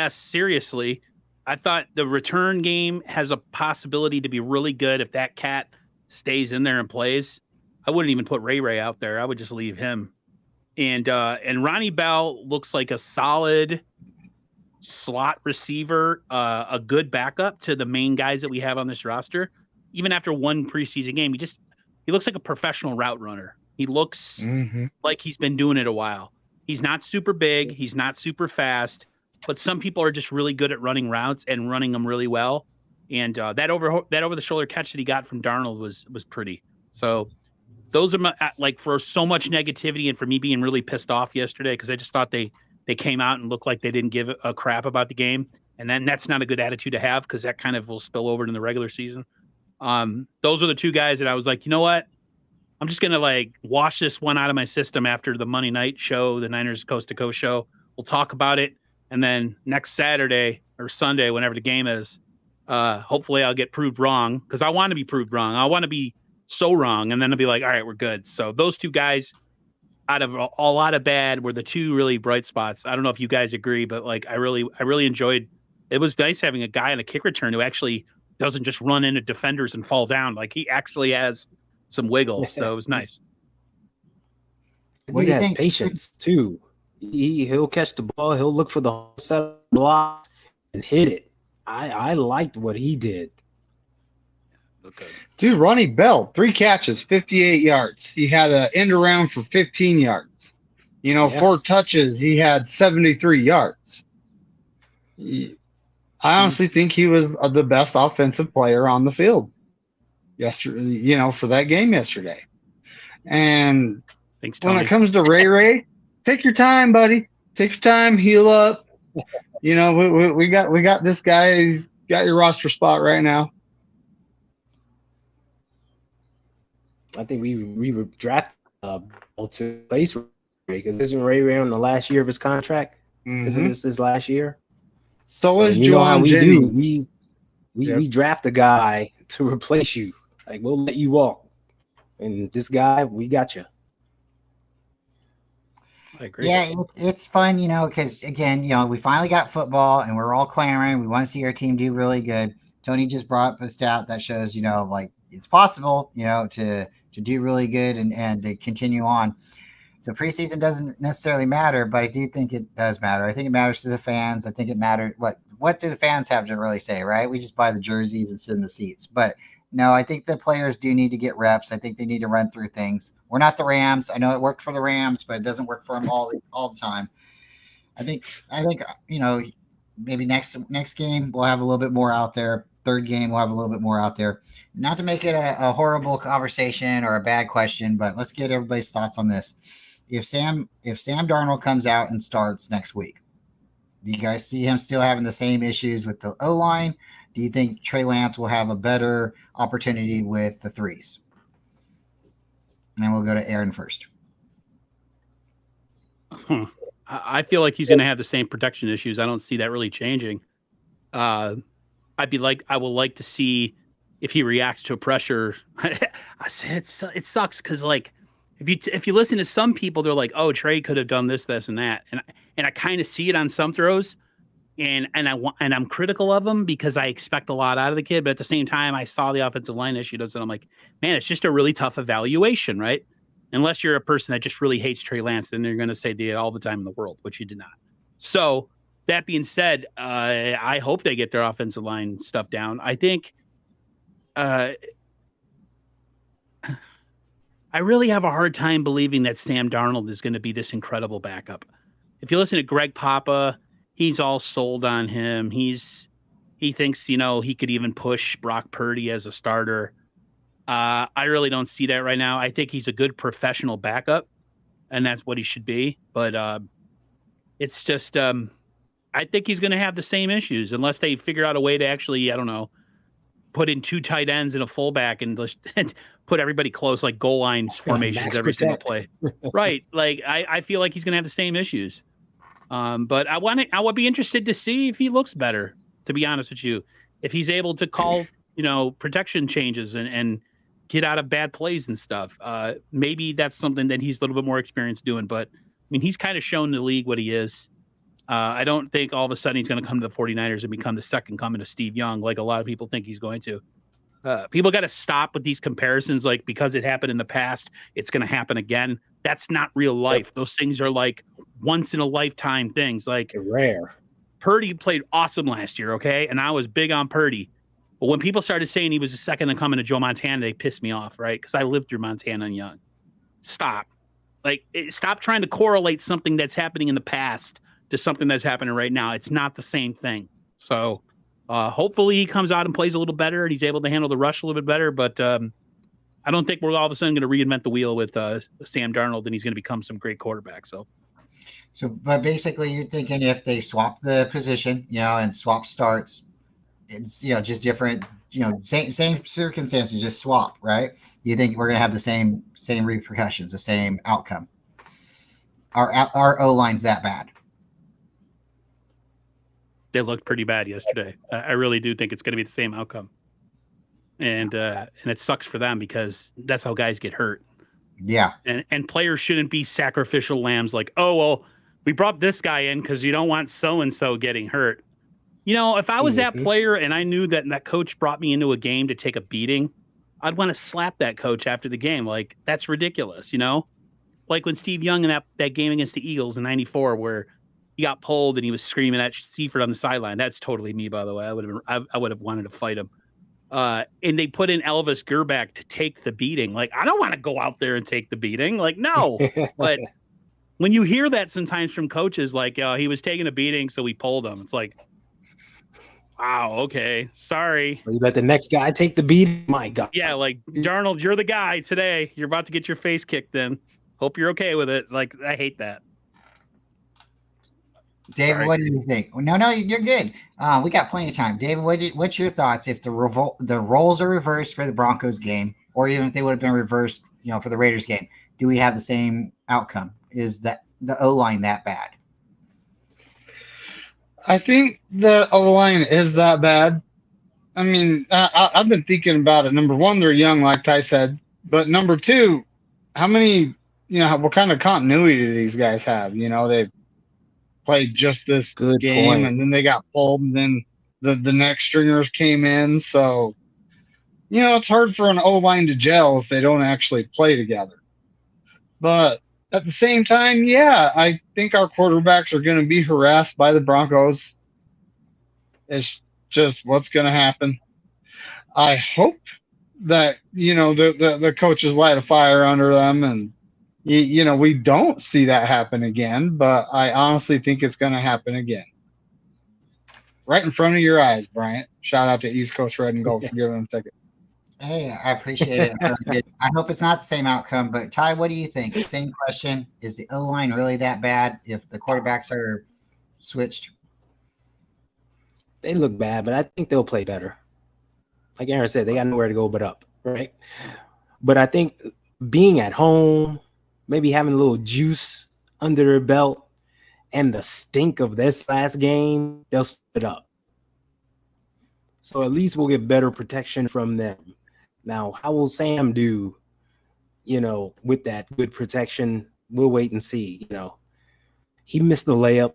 seriously. I thought the return game has a possibility to be really good if that cat stays in there and plays. I wouldn't even put Ray out there. I would just leave him. And Ronnie Bell looks like a solid slot receiver, a good backup to the main guys that we have on this roster. Even after one preseason game, he looks like a professional route runner. He looks like he's been doing it a while. He's not super big. He's not super fast, but some people are just really good at running routes and running them really well. And that over the shoulder catch that he got from Darnold was pretty. So those are like, for so much negativity and for me being really pissed off yesterday, because I just thought they came out and looked like they didn't give a crap about the game. And then that's not a good attitude to have, because that kind of will spill over in the regular season. Those are the two guys that I was like, you know what? I'm just going to like wash this one out of my system after the Monday night show, the Niners Coast to Coast show. We'll talk about it. And then next Saturday or Sunday, whenever the game is, hopefully I'll get proved wrong, because I want to be proved wrong. I want to be so wrong. And then I'll be like, all right, we're good. So those two guys out of a lot of bad were the two really bright spots. I don't know if you guys agree, but like, I really enjoyed, it was nice having a guy on a kick return who actually doesn't just run into defenders and fall down. Like, he actually has some wiggle. So it was nice. What do He you has think? patience too. He'll catch the ball. He'll look for the whole set of blocks and hit it. I liked what he did. Okay. Dude, Ronnie Bell, 3 catches, 58 yards. He had an end around for 15 yards. Yeah. 4 touches. He had 73 yards. I honestly think he was the best offensive player on the field yesterday, for that game yesterday. And Thanks, Tony. when it comes to Ray, take your time, buddy. Take your time, heal up. We got this guy. He's got your roster spot right now. I think we were drafted to place Ray, because isn't Ray on the last year of his contract? Isn't this his last year? So is you know how Juwan we Jennings. do. We draft a guy to replace you. Like, we'll let you walk. And this guy, we got you. I agree. Yeah, it's fun, because again, we finally got football and we're all clamoring. We want to see our team do really good. Tony just brought up a stat that shows, like, it's possible, to do really good and to continue on. So preseason doesn't necessarily matter, but I do think it does matter. I think it matters to the fans. I think it matters. What do the fans have to really say, right? We just buy the jerseys and sit in the seats. But no, I think the players do need to get reps. I think they need to run through things. We're not the Rams. I know it worked for the Rams, but it doesn't work for them all the time. I think maybe next game we'll have a little bit more out there. Third game we'll have a little bit more out there. Not to make it a horrible conversation or a bad question, but let's get everybody's thoughts on this. If Sam Darnold comes out and starts next week, do you guys see him still having the same issues with the O-line? Do you think Trey Lance will have a better opportunity with the threes? And we'll go to Aaron first. I feel like he's going to have the same protection issues. I don't see that really changing. I will like to see if he reacts to pressure. I said it sucks because, like, if you listen to some people, they're like, oh, Trey could have done this, and that, and I kind of see it on some throws, and I'm critical of him because I expect a lot out of the kid, but at the same time, I saw the offensive line issues, and I'm like, man, it's just a really tough evaluation, right? Unless you're a person that just really hates Trey Lance, then you're going to say they all the time in the world, which you did not. So that being said, I hope they get their offensive line stuff down. I think I really have a hard time believing that Sam Darnold is going to be this incredible backup. If you listen to Greg Papa, he's all sold on him. He thinks, he could even push Brock Purdy as a starter. I really don't see that right now. I think he's a good professional backup, and that's what he should be. But it's just I think he's going to have the same issues unless they figure out a way to actually, I don't know, put in 2 tight ends and a fullback and put everybody close, like goal lines formations every single play. Right. Like, I feel like he's going to have the same issues. But I would be interested to see if he looks better, to be honest with you, if he's able to call, protection changes and get out of bad plays and stuff. Maybe that's something that he's a little bit more experienced doing, but mean, he's kind of shown the league what he is. I don't think all of a sudden he's going to come to the 49ers and become the second coming of Steve Young, like a lot of people think he's going to. People got to stop with these comparisons, like because it happened in the past, it's going to happen again. That's not real life. Those things are like once in a lifetime things. Like Rare. Purdy played awesome last year, okay? And I was big on Purdy. But when people started saying he was the second coming of Joe Montana, they pissed me off, right? Because I lived through Montana and Young. Stop. Stop trying to correlate something that's happening in the past to something that's happening right now. It's not the same thing. So hopefully he comes out and plays a little better and he's able to handle the rush a little bit better. But I don't think we're all of a sudden going to reinvent the wheel with Sam Darnold and he's going to become some great quarterback. So, but basically you're thinking if they swap the position, and swap starts, it's, just different, same circumstances, just swap, right? You think we're going to have the same repercussions, the same outcome? Our O-line's that bad? They looked pretty bad yesterday. I really do think it's going to be the same outcome. And it sucks for them because that's how guys get hurt. Yeah. And players shouldn't be sacrificial lambs like, oh, well, we brought this guy in because you don't want so-and-so getting hurt. If I was that player and I knew that coach brought me into a game to take a beating, I'd want to slap that coach after the game. Like, that's ridiculous, Like when Steve Young in that game against the Eagles in 94 where he got pulled and he was screaming at Seifert on the sideline. That's totally me, by the way. I would have wanted to fight him. And they put in Elvis Gerback to take the beating. Like, I don't want to go out there and take the beating. Like, no. But when you hear that sometimes from coaches, like, he was taking a beating, so we pulled him. It's like, wow, okay, sorry. So you let the next guy take the beat? My God. Yeah, like, Darnold, you're the guy today. You're about to get your face kicked in. Hope you're okay with it. Like, I hate that. David, Sorry. what do you think? No, you're good. We got plenty of time. David, what's your thoughts if the roles are reversed for the Broncos game, or even if they would have been reversed, for the Raiders game? Do we have the same outcome? Is that the O-line that bad? I think the O-line is that bad. I mean, I've been thinking about it. Number one, they're young, like Ty said. But number two, how many, what kind of continuity do these guys have? They played just this Good game point. and then they got pulled and then the next stringers came in. So, it's hard for an O-line to gel if they don't actually play together. But at the same time, yeah, I think our quarterbacks are going to be harassed by the Broncos. It's just what's going to happen. I hope that, the coaches light a fire under them and, we don't see that happen again, but I honestly think it's going to happen again. Right in front of your eyes, Bryant. Shout out to East Coast Red and Gold for giving them tickets. Hey, I appreciate it. I hope it's not the same outcome, but Ty, what do you think? Same question. Is the O-line really that bad if the quarterbacks are switched? They look bad, but I think they'll play better. Like Aaron said, they got nowhere to go but up, right? But I think being at home, maybe having a little juice under their belt, and the stink of this last game, they'll split up. So at least we'll get better protection from them. Now, how will Sam do, with that good protection? We'll wait and see. He missed the layup.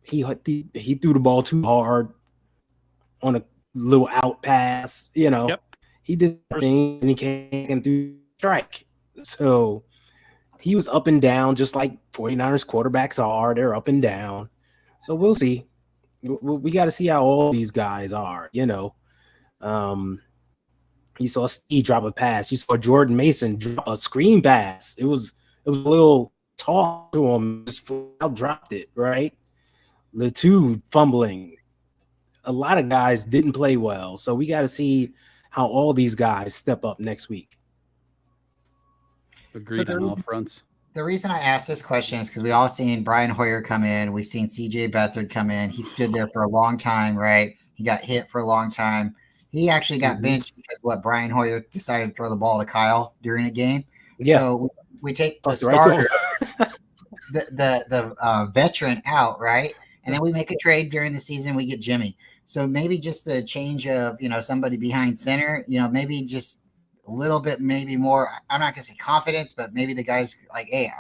He threw the ball too hard on a little out pass. Yep. He did that thing and he came and threw strike. So he was up and down, just like 49ers quarterbacks are. They're up and down. So we'll see. We got to see how all these guys are, You saw Steve drop a pass. You saw Jordan Mason drop a screen pass. It was a little toss to him. Just out dropped it, right? The two fumbling. A lot of guys didn't play well. So we got to see how all these guys step up next week. Agreed on all fronts. The reason I asked this question is because we all seen Brian Hoyer come in. We've seen CJ Beathard come in. He stood there for a long time, right? He got hit for a long time. He actually got benched because Brian Hoyer decided to throw the ball to Kyle during a game. Yeah. So we take the That's right. starter, the veteran out, right? And then we make a trade during the season. We get Jimmy. So maybe just the change of, somebody behind center, maybe just a little bit, maybe more. I'm not going to say confidence, but maybe the guy's like, hey,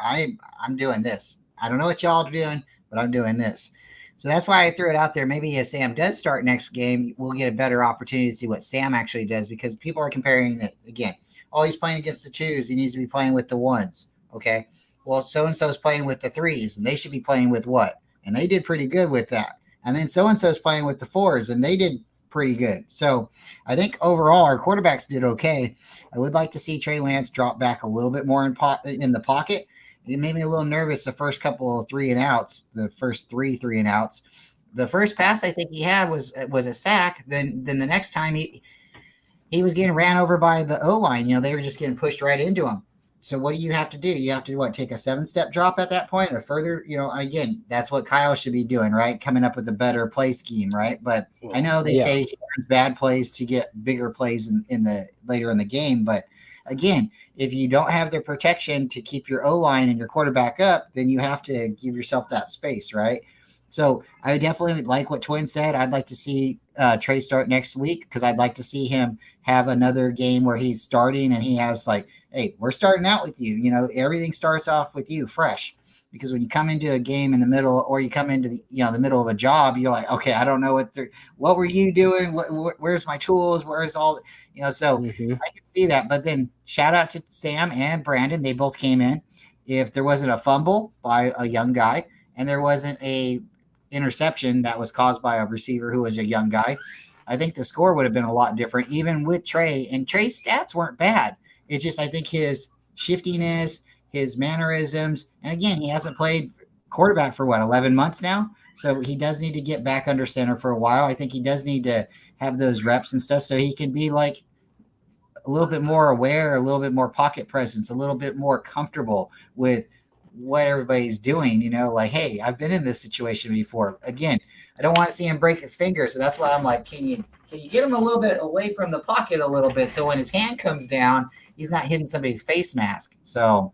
I'm doing this. I don't know what y'all are doing, but I'm doing this. So that's why I threw it out there. Maybe if Sam does start next game, we'll get a better opportunity to see what Sam actually does, because people are comparing it again. Oh, he's playing against the 2s. He needs to be playing with the 1s. Okay. Well, so-and-so is playing with the 3s, and they should be playing with what? And they did pretty good with that. And then so-and-so is playing with the 4s, and they did pretty good. So I think overall our quarterbacks did okay. I would like to see Trey Lance drop back a little bit more in the pocket. It made me a little nervous the first couple of 3-and-outs, the first 3-and-outs. The first pass I think he had was a sack. Then the next time he was getting ran over by the O-line. They were just getting pushed right into him. So what do you have to do? You have to take a 7-step drop at that point, or further. Again, that's what Kyle should be doing, right? Coming up with a better play scheme, right? But I know they say he learns bad plays to get bigger plays in the later in the game. But again, if you don't have the protection to keep your O-line and your quarterback up, then you have to give yourself that space, right? So I definitely like what Twin said. I'd like to see Trey start next week, because I'd like to see him have another game where he's starting and he has like, hey, we're starting out with you. Everything starts off with you fresh, because when you come into a game in the middle, or you come into the middle of a job, you're like, okay, I don't know what were you doing? Where's my tools? Where's all, so I can see that. But then shout out to Sam and Brandon. They both came in. If there wasn't a fumble by a young guy, and there wasn't a interception that was caused by a receiver who was a young guy, I think the score would have been a lot different, even with Trey. And Trey's stats weren't bad. It's just, I think his shiftiness, his mannerisms, and again, he hasn't played quarterback for 11 months now. So he does need to get back under center for a while. I think he does need to have those reps and stuff so he can be like a little bit more aware, a little bit more pocket presence, a little bit more comfortable with what everybody's doing, like, hey, I've been in this situation before. Again, I don't want to see him break his finger. So that's why I'm like, can you get him a little bit away from the pocket a little bit, so when his hand comes down, he's not hitting somebody's face mask. So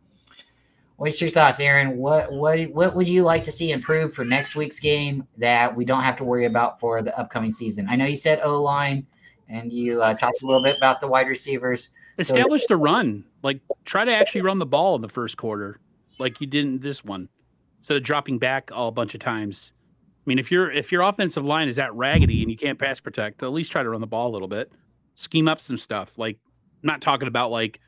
what's your thoughts, Aaron? What would you like to see improve for next week's game that we don't have to worry about for the upcoming season? I know you said O-line, and you talked a little bit about the wide receivers. Establish the run. Like, try to actually run the ball in the first quarter, like you didn't this one, instead of dropping back a bunch of times. I mean, if your offensive line is that raggedy and you can't pass protect, at least try to run the ball a little bit. Scheme up some stuff. Like, I'm not talking about like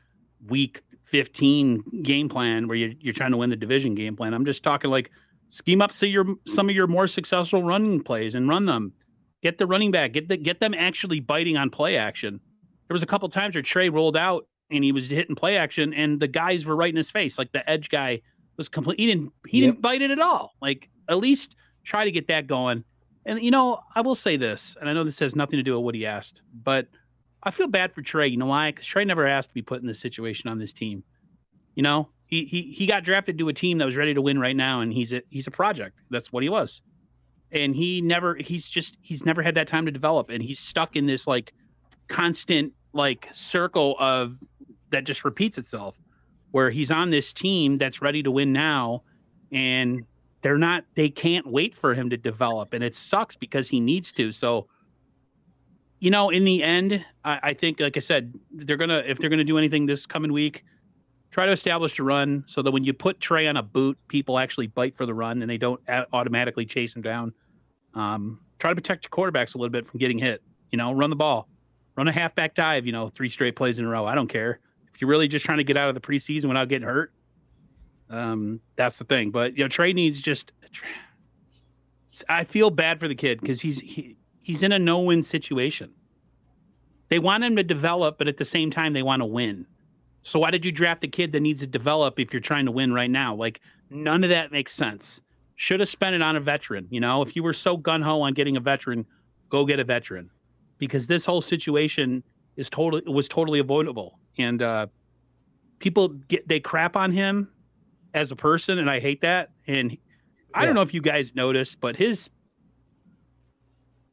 week 15 game plan where you're trying to win the division game plan. I'm just talking like scheme up some of your more successful running plays and run them. Get the running back, get them actually biting on play action. There was a couple times where Trey rolled out and he was hitting play action, and the guys were right in his face. Like, the edge guy was complete. He didn't bite it at all. Like, at least try to get that going. And, I will say this, and I know this has nothing to do with what he asked, but I feel bad for Trey. You know why? Because Trey never asked to be put in this situation on this team. He got drafted to a team that was ready to win right now, and he's a project. That's what he was. And he's never had that time to develop, and he's stuck in this like constant like circle of that just repeats itself, where he's on this team that's ready to win now, and they can't wait for him to develop, and it sucks because he needs to. So, in the end, I think, like I said, if they're gonna do anything this coming week, try to establish a run so that when you put Trey on a boot, people actually bite for the run and they don't automatically chase him down. Try to protect your quarterbacks a little bit from getting hit. Run the ball, run a halfback dive. 3 straight plays in a row. I don't care if you're really just trying to get out of the preseason without getting hurt. That's the thing. But Trey needs I feel bad for the kid because he's in a no-win situation. They want him to develop, but at the same time they want to win. So why did you draft a kid that needs to develop if you're trying to win right now? Like, none of that makes sense. Should have spent it on a veteran. If you were so gung-ho on getting a veteran, go get a veteran, because this whole situation was totally avoidable. And people they crap on him as a person, and I hate that. And I don't know if you guys noticed, but his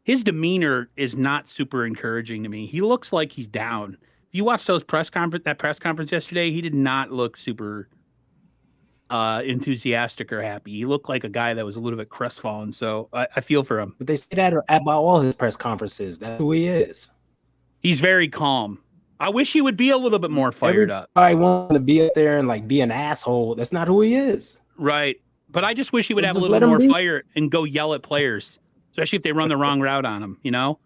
demeanor is not super encouraging to me. He looks like he's down. If you watched that press conference yesterday, he did not look super enthusiastic or happy. He looked like a guy that was a little bit crestfallen. So I feel for him. But they say that about all his press conferences. That's who he is. He's very calm. I wish he would be a little bit more fired up. I want to be up there and like be an asshole. That's not who he is. Right. But I just wish he would have a Just little let him more be. fire and go yell at players, especially if they run the wrong route on him, you know?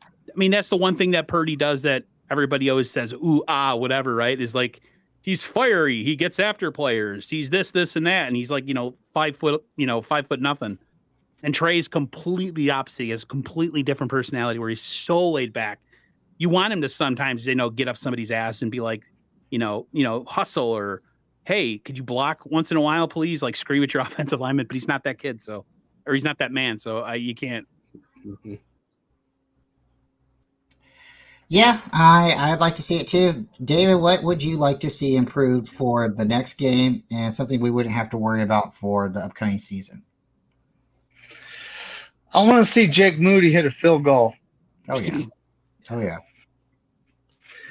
I mean, that's the one thing that Purdy does that everybody always says, ooh, ah, whatever, right? Is like, he's fiery. He gets after players. He's this, and that. And he's like, 5 foot, 5 foot nothing. And Trey's completely opposite. He has a completely different personality where he's so laid back. You want him to sometimes, get up somebody's ass and be like, hustle, or, hey, could you block once in a while, please? Like, scream at your offensive lineman, but he's not that kid. So, or he's not that man. So you can't. Mhm. Yeah, I'd like to see it too. David, what would you like to see improved for the next game and something we wouldn't have to worry about for the upcoming season? I want to see Jake Moody hit a field goal. Oh yeah. Oh yeah.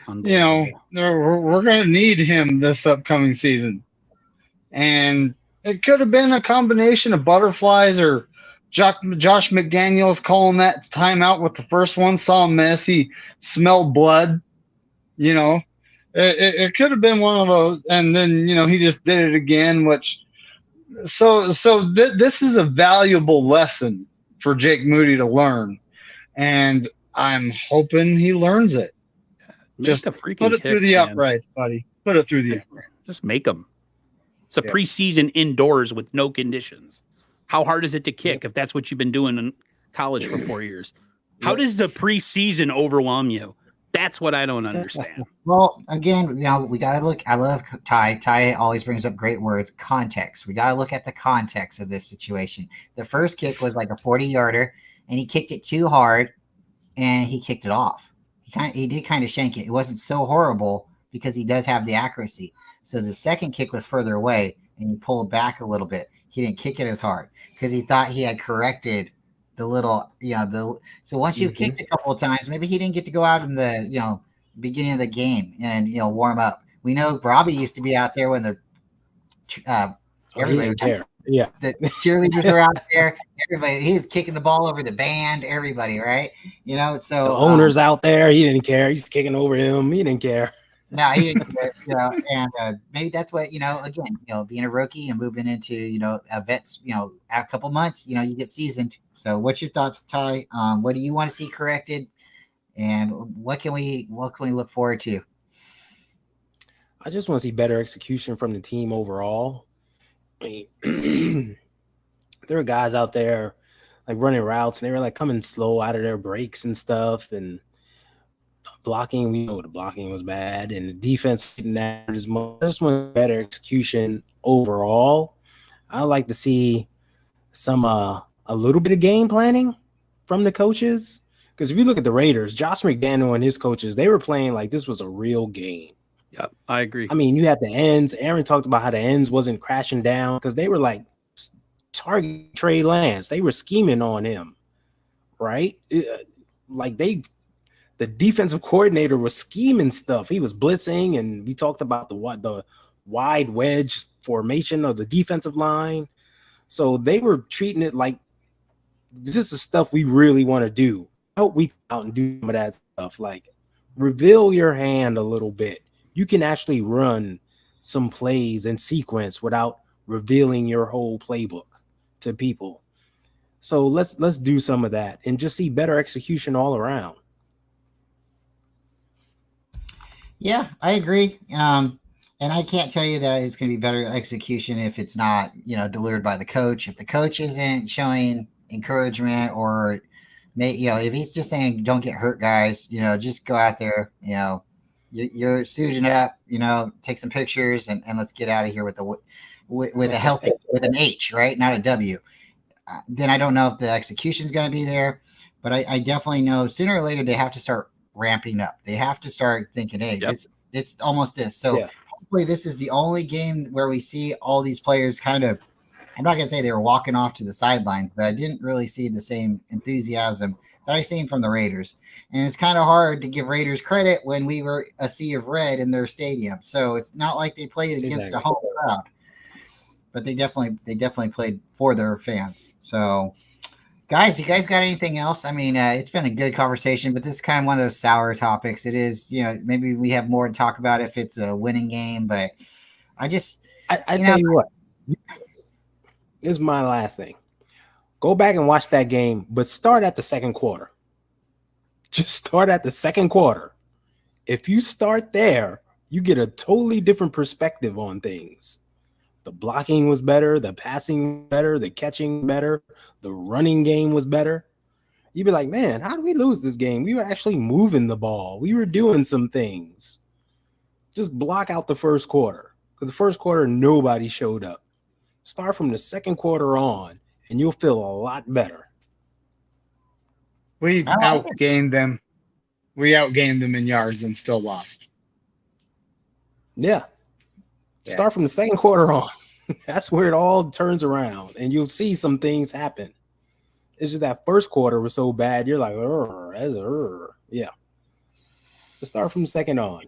Unbelievable. We're going to need him this upcoming season. And it could have been a combination of butterflies or Josh McDaniels calling that timeout with the first one, saw a mess, he smelled blood. It could have been one of those. And then, he just did it again, which this is a valuable lesson for Jake Moody to learn. And I'm hoping he learns it. Just the freaking put it through kicks, the man. uprights, buddy. Put it through the uprights. Just make them. It's a preseason indoors with no conditions. How hard is it to kick if that's what you've been doing in college for 4 years? How does the preseason overwhelm you? That's what I don't understand. Well, again, we got to look. I love Ty. Ty always brings up great words. Context. We got to look at the context of this situation. The first kick was like a 40-yarder, and he kicked it too hard, and he kicked it off. He did kind of shank it. It wasn't so horrible because he does have the accuracy. So the second kick was further away, and he pulled back a little bit. He didn't kick it as hard because he thought he had corrected the little, so once you've kicked a couple of times, maybe he didn't get to go out in the, beginning of the game and, warm up. We know Robbie used to be out there when the everybody didn't care. Yeah. The cheerleaders were out there. Everybody, he was kicking the ball over the band, everybody, right? So The owner's out there. He didn't care. He's kicking over him. He didn't care. No, he didn't care, and maybe that's what, again, being a rookie and moving into, a vet's, a couple months, you get seasoned. So what's your thoughts, Ty? What do you want to see corrected, and what can we look forward to? I just want to see better execution from the team overall. I mean, there are guys out there like running routes and they were like coming slow out of their breaks and stuff, and blocking, we know the blocking was bad, and the defense didn't average as much. I just want better execution overall. I like to see some a little bit of game planning from the coaches, because if you look at the Raiders, Josh McDaniel and his coaches, they were playing like this was a real game. Yep, I agree. I mean, you had the ends. Aaron talked about how the ends wasn't crashing down because they were like targeting Trey Lance. They were scheming on him, right? The defensive coordinator was scheming stuff. He was blitzing, and we talked about the wide wedge formation of the defensive line. So they were treating it like this is stuff we really want to do. I hope we come out and do some of that stuff. Like, reveal your hand a little bit. You can actually run some plays in sequence without revealing your whole playbook to people. So let's do some of that and just see better execution all around. Yeah, I agree. And I can't tell you that it's going to be better execution if it's not, delivered by the coach. If the coach isn't showing encouragement, or if he's just saying, don't get hurt, guys, just go out there, you're suiting up, take some pictures and let's get out of here with a healthy, with an H, right? Not a W. Then I don't know if the execution is going to be there, but I definitely know sooner or later they have to start ramping up. They have to start thinking, hey, it's almost this. So hopefully this is the only game where we see all these players kind of, I'm not going to say they were walking off to the sidelines, but I didn't really see the same enthusiasm that I seen from the Raiders. And it's kind of hard to give Raiders credit when we were a sea of red in their stadium. So it's not like they played against a home crowd, but they definitely played for their fans. So guys, you guys got anything else? I mean, it's been a good conversation, but this is kind of one of those sour topics. It is, maybe we have more to talk about if it's a winning game, but I tell you what. This is my last thing. Go back and watch that game, but start at the second quarter. Just start at the second quarter. If you start there, you get a totally different perspective on things. The blocking was better, the passing better, the catching better, the running game was better. You'd be like, man, how did we lose this game? We were actually moving the ball. We were doing some things. Just block out the first quarter, because the first quarter, nobody showed up. Start from the second quarter on, and you'll feel a lot better. We outgained them. We outgained them in yards and still lost. Yeah. Start from the second quarter on. That's where it all turns around, and you'll see some things happen. It's just that first quarter was so bad. You're like, yeah. Just start from the second on.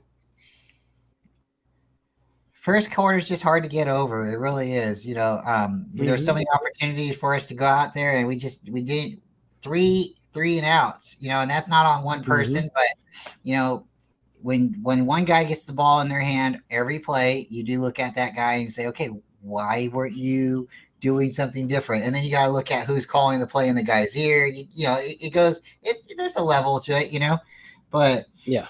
First quarter is just hard to get over. It really is. There's so many opportunities for us to go out there, and we did three and outs, and that's not on one person, but when one guy gets the ball in their hand every play, you do look at that guy and say, okay, why weren't you doing something different? And then you got to look at who's calling the play in the guy's ear. There's a level to it, but yeah,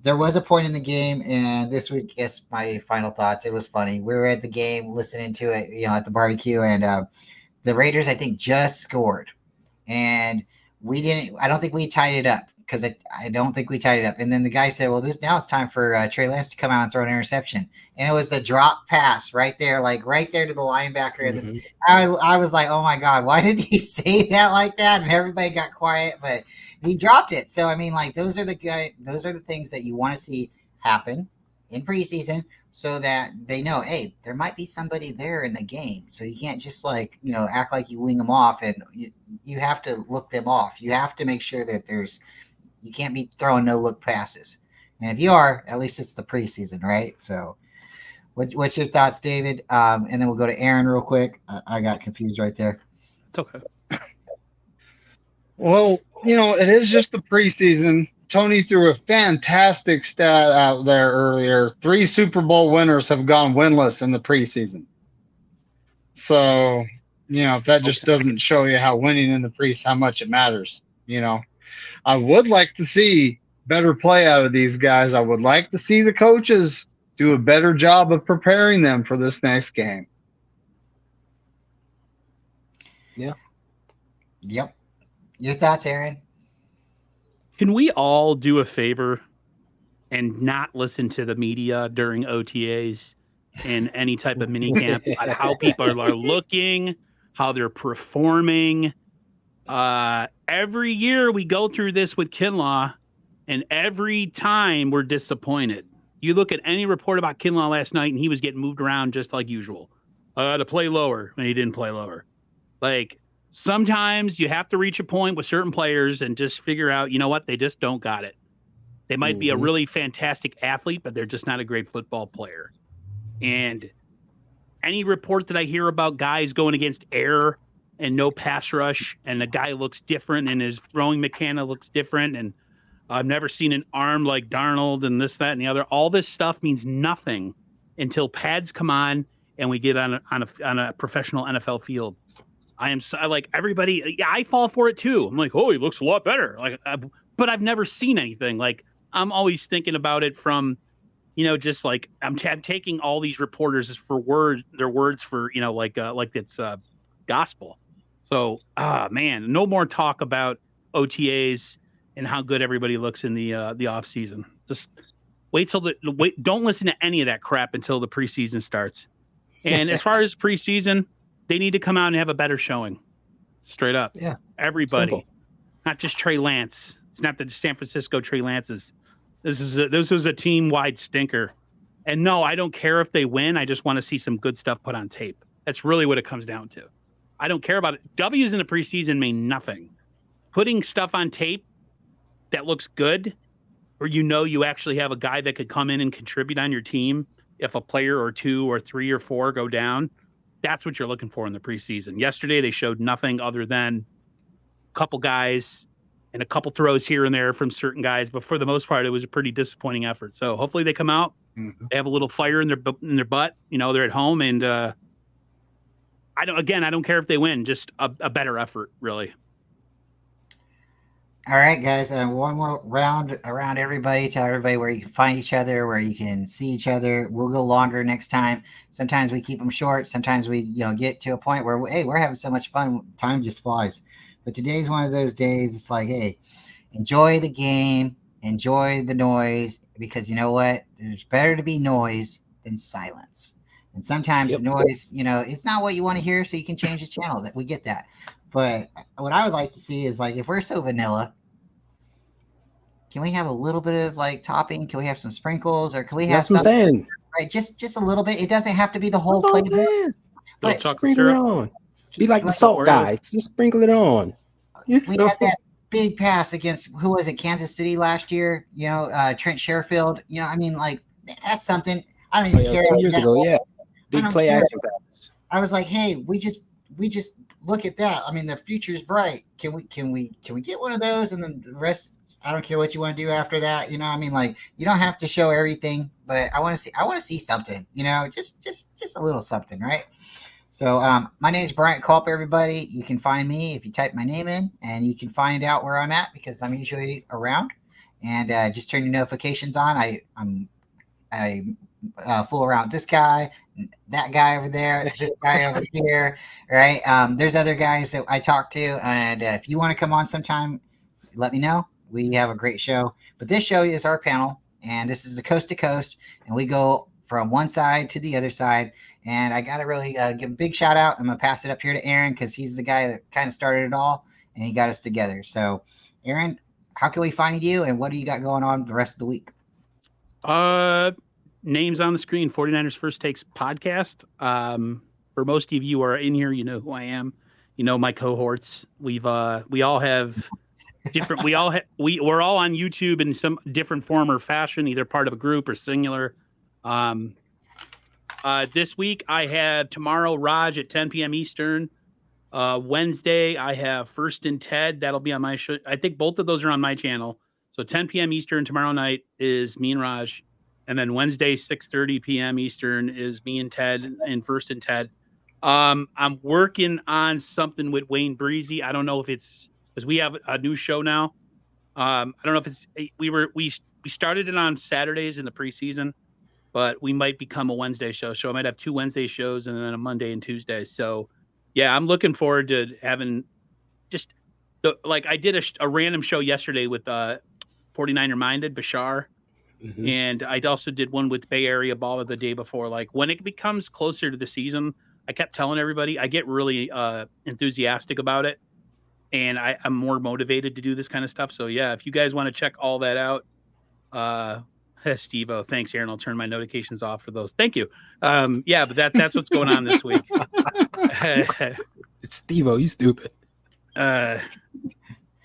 there was a point in the game, and this would guess my final thoughts. It was funny. We were at the game listening to it, at the barbecue, and the Raiders, I think, just scored, and I don't think we tied it up, because I don't think we tied it up. And then the guy said, well, now it's time for Trey Lance to come out and throw an interception. And it was the drop pass right there, like right there to the linebacker. Mm-hmm. And I was like, oh my God, why did he say that like that? And everybody got quiet, but he dropped it. So, I mean, like, those are the things that you want to see happen in preseason, so that they know, hey, there might be somebody there in the game. So you can't just act like you wing them off, and you have to look them off. You have to make sure that you can't be throwing no look passes. And if you are, at least it's the preseason, right? So what's your thoughts, David? And then we'll go to Aaron real quick. I got confused right there. It's okay. Well, it is just the preseason. Tony threw a fantastic stat out there earlier. 3 Super Bowl winners have gone winless in the preseason. So, if that just doesn't show you how winning in the preseason, how much it matters, I would like to see better play out of these guys. I would like to see the coaches do a better job of preparing them for this next game. Yeah. Yep. Your thoughts, Aaron? Can we all do a favor and not listen to the media during OTAs and any type of mini camp about how people are looking, how they're performing? Every year we go through this with Kinlaw, and every time we're disappointed. You look at any report about Kinlaw last night, and he was getting moved around just like usual. To play lower, and he didn't play lower. Like, sometimes you have to reach a point with certain players and just figure out, what, they just don't got it. They might be a really fantastic athlete, but they're just not a great football player. And any report that I hear about guys going against air and no pass rush, and the guy looks different and his throwing mechanic looks different, and I've never seen an arm like Darnold and this, that, and the other. All this stuff means nothing until pads come on and we get on a professional NFL field. I am so, like, everybody. Yeah, I fall for it too. I'm like, oh, he looks a lot better. Like, but I've never seen anything. Like, I'm always thinking about it from, just like I'm taking all these reporters as for their words for, like it's gospel. So, man, no more talk about OTAs and how good everybody looks in the off season. Just wait. Don't listen to any of that crap until the preseason starts. And as far as preseason, they need to come out and have a better showing. Straight up. Yeah. Everybody. Simple. Not just Trey Lance. It's not the San Francisco Trey Lances. This was a team-wide stinker. And no, I don't care if they win. I just want to see some good stuff put on tape. That's really what it comes down to. I don't care about it. W's in the preseason mean nothing. Putting stuff on tape that looks good, or you actually have a guy that could come in and contribute on your team if a player or 2 or 3 or 4 go down, that's what you're looking for in the preseason. Yesterday, they showed nothing other than a couple guys and a couple throws here and there from certain guys. But for the most part, it was a pretty disappointing effort. So hopefully they come out, they have a little fire in their butt. They're at home, and I don't care if they win, just a better effort, really. All right, guys. One more round around everybody. Tell everybody where you can find each other, where you can see each other. We'll go longer next time. Sometimes we keep them short. Sometimes we, get to a point where, hey, we're having so much fun. Time just flies. But today's one of those days. It's like, hey, enjoy the game, enjoy the noise, because you know what? There's better to be noise than silence. And sometimes noise, it's not what you want to hear, so you can change the channel. That we get that. But what I would like to see is, like, if we're so vanilla, can we have a little bit of like topping? Can we have some sprinkles, or can we have That's what I'm saying. right? Just a little bit. It doesn't have to be the whole That's all I'm flavor. saying. But Sprinkle it on. Be like the salt Oreos. guy. Just sprinkle it on. We had that big pass against, who was it, Kansas City last year? Trent Sherfield. I mean, like, that's something. I don't even care. 2 years ago, yeah. Big don't play care. action pass. I was like, hey, we just look at that. I mean, the future's bright. Can we get one of those, and then the rest? I don't care what you want to do after that. I mean, like, you don't have to show everything, but I want to see something. Just a little something, right? So, my name is Bryant Culp, everybody. You can find me if you type my name in, and you can find out where I'm at, because I'm usually around. And just turn your notifications on. I fool around with this guy, that guy over there, this guy over here, right? There's other guys that I talk to, and if you want to come on sometime, let me know. We have a great show, but this show is our panel, and this is the coast to coast, and we go from one side to the other side. And I got to really give a big shout out. I'm going to pass it up here to Aaron, because he's the guy that kind of started it all, and he got us together. So, Aaron, how can we find you, and what do you got going on the rest of the week? Names on the screen, 49ers First Takes podcast. For most of you who are in here, you know who I am. You know my cohorts. We all have different. we're all on YouTube in some different form or fashion, either part of a group or singular. This week I have tomorrow Raj at 10 p.m. Eastern. Wednesday I have First and Ted. That'll be on my show. I think both of those are on my channel. So 10 p.m. Eastern tomorrow night is me and Raj. And then Wednesday, 6:30 p.m. Eastern is me and Ted and First and Ted. I'm working on something with Wayne Breezy. I don't know if it's because we have a new show now. I don't know if it's we started it on Saturdays in the preseason, but we might become a Wednesday show. So I might have 2 Wednesday shows and then a Monday and Tuesday. So yeah, I'm looking forward to having just I did a random show yesterday with 49er Minded Bashar. Mm-hmm. And I also did one with Bay Area Baller the day before. Like, when it becomes closer to the season, I kept telling everybody, I get really enthusiastic about it, and I'm more motivated to do this kind of stuff. So yeah, if you guys want to check all that out, Steve-O, thanks, Aaron. I'll turn my notifications off for those. Thank you. Yeah, but that's what's going on this week. Steve-O, you stupid.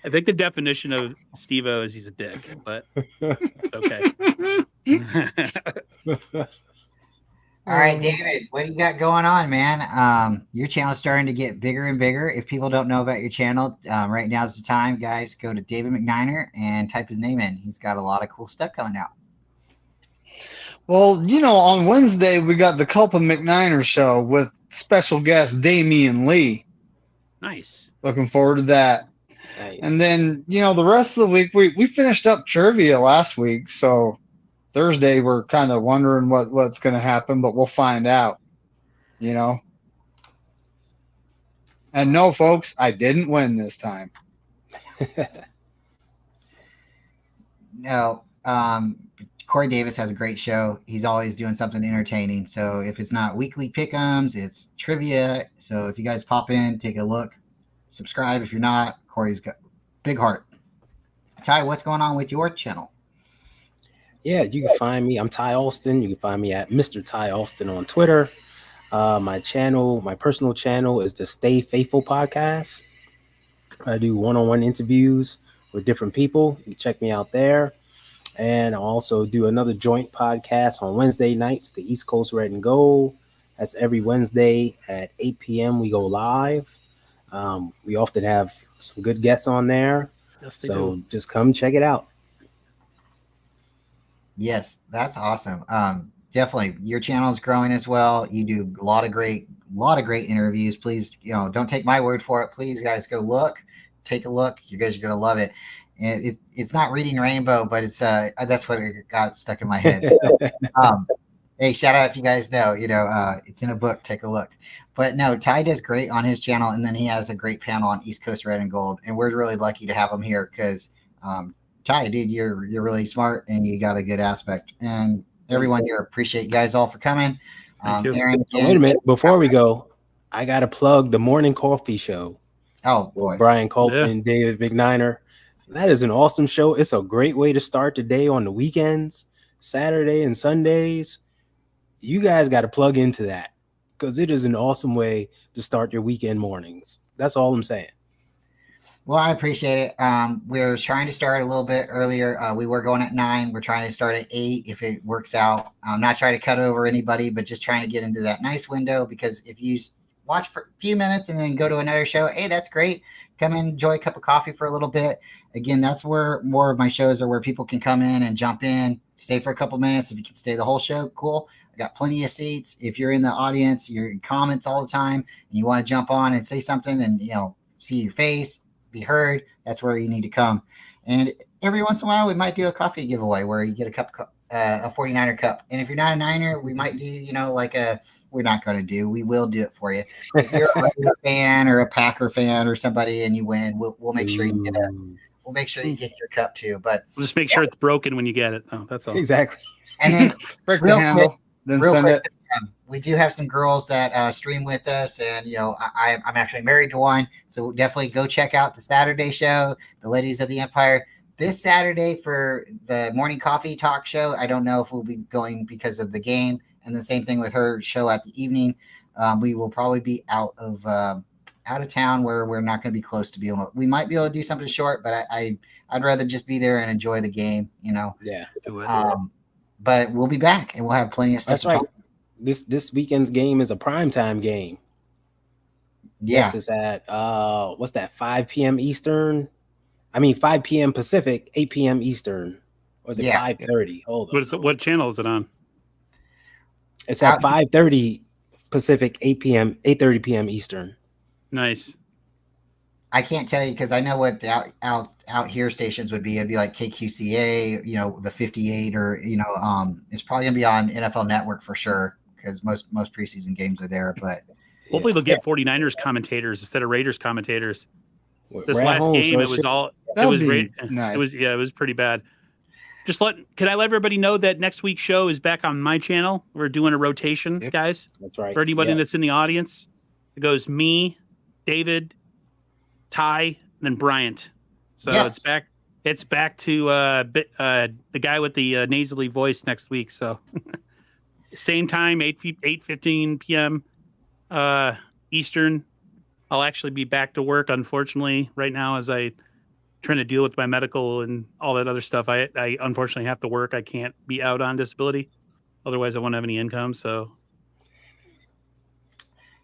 I think the definition of Steve-O is he's a dick, but okay. All right, David, what do you got going on, man? Your channel's starting to get bigger and bigger. If people don't know about your channel, right now is the time, guys. Go to David McNiner and type his name in. He's got a lot of cool stuff coming out. Well, on Wednesday, we got the Culp and McNiner show with special guest Damian Lee. Nice. Looking forward to that. Nice. And then, the rest of the week, we finished up trivia last week. So Thursday, we're kind of wondering what's going to happen, but we'll find out, And no, folks, I didn't win this time. No. Corey Davis has a great show. He's always doing something entertaining. So if it's not weekly pick'ems, it's trivia. So if you guys pop in, take a look, subscribe. If you're not, Corey's got big heart. Ty, what's going on with your channel? Yeah, you can find me. I'm Ty Alston. You can find me at Mr. Ty Alston on Twitter. My personal channel is the Stay Faithful podcast. I do one-on-one interviews with different people. You can check me out there. And I also do another joint podcast on Wednesday nights, the East Coast Red and Gold. That's every Wednesday at 8 p.m. We go live. We often have some good guests on there. Yes, so just come check it out. Yes, that's awesome. Definitely. Your channel is growing as well. You do a lot of great lot of great interviews. Please, don't take my word for it. Please, guys, go look, take a look. You guys are gonna love it. And it's not Reading Rainbow, but it's that's what it got stuck in my head. So, hey, shout out if you guys know, it's in a book. Take a look. But no, Ty does great on his channel, and then he has a great panel on East Coast Red and Gold, and we're really lucky to have him here because Ty, dude, you're really smart and you got a good aspect, and everyone here appreciate you guys all for coming. Aaron, again, wait a minute before we go, I gotta plug the Morning Coffee Show. Oh boy, Brian Colton and David McNiner. That is an awesome show. It's a great way to start the day on the weekends, Saturday and Sundays. You guys got to plug into that because it is an awesome way to start your weekend mornings. That's all I'm saying. Well, I appreciate it. We're trying to start a little bit earlier. We were going at 9. We're trying to start at 8 if it works out. I'm not trying to cut over anybody, but just trying to get into that nice window, because if you watch for a few minutes and then go to another show, hey, that's great. Come in, enjoy a cup of coffee for a little bit. Again, that's where more of my shows are, where people can come in and jump in, stay for a couple minutes. If you can stay the whole show, cool. I got plenty of seats. If you're in the audience, you're in comments all the time, and you want to jump on and say something and, see your face, be heard, that's where you need to come. And every once in a while, we might do a coffee giveaway where you get a 49er cup. And if you're not a Niner, we might do, we're not going to do. We will do it for you. If you're a Raider fan or a Packer fan or somebody and you win, we'll make sure you get we'll make sure you get your cup too. But we'll just make sure it's broken when you get it. Oh, that's all. Exactly. And then break the handle, then send it. We do have some girls that stream with us, and I'm actually married to one, so definitely go check out the Saturday show, the Ladies of the Empire. This Saturday for the morning coffee talk show, I don't know if we'll be going because of the game, and the same thing with her show at the evening. We will probably be out of town where we're not going to be close to be able. We might be able to do something short, but I'd rather just be there and enjoy the game. Yeah. But we'll be back, and we'll have plenty of stuff. That's right. This weekend's game is a primetime game. Yeah. Yes, it's at what's that? 5 p.m. Eastern. 5 p.m. Pacific, 8 p.m. Eastern. Or is it 5:30? Hold on. What channel is it on? It's at 5:30 Pacific, 8:30 p.m. Eastern. Nice. I can't tell you because I know what the out here stations would be. It'd be like KQCA, the 58, or it's probably gonna be on NFL Network for sure because most preseason games are there. But hopefully they'll get 49ers commentators instead of Raiders commentators. This We're last home, game, so it was all. That It would was be nice. nice. It was pretty bad. Can I let everybody know that next week's show is back on my channel? We're doing a rotation, guys. That's right. For anybody Yes. that's in the audience, it goes me, David, Ty, and then Bryant. So Yeah. it's back to the guy with the nasally voice next week. So same time, 8:15 p.m. Eastern. I'll actually be back to work, unfortunately, right now as I trying to deal with my medical and all that other stuff. I unfortunately have to work. I can't be out on disability. Otherwise I won't have any income. So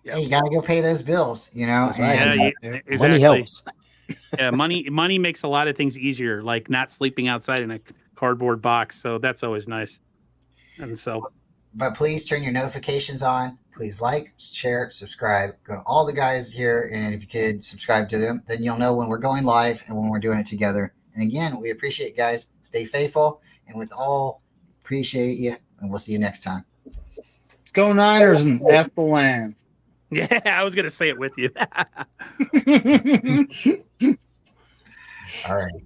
hey, you gotta go pay those bills, That's right. and exactly. Money helps. Yeah, money makes a lot of things easier, like not sleeping outside in a cardboard box. So that's always nice. And so, but please turn your notifications on. Please like, share, subscribe. Go to all the guys here, and if you could subscribe to them, then you'll know when we're going live and when we're doing it together. And again, we appreciate you guys. Stay faithful, and with all, appreciate you, and we'll see you next time. Go Niners and F the land. yeah, I was gonna say it with you. All right.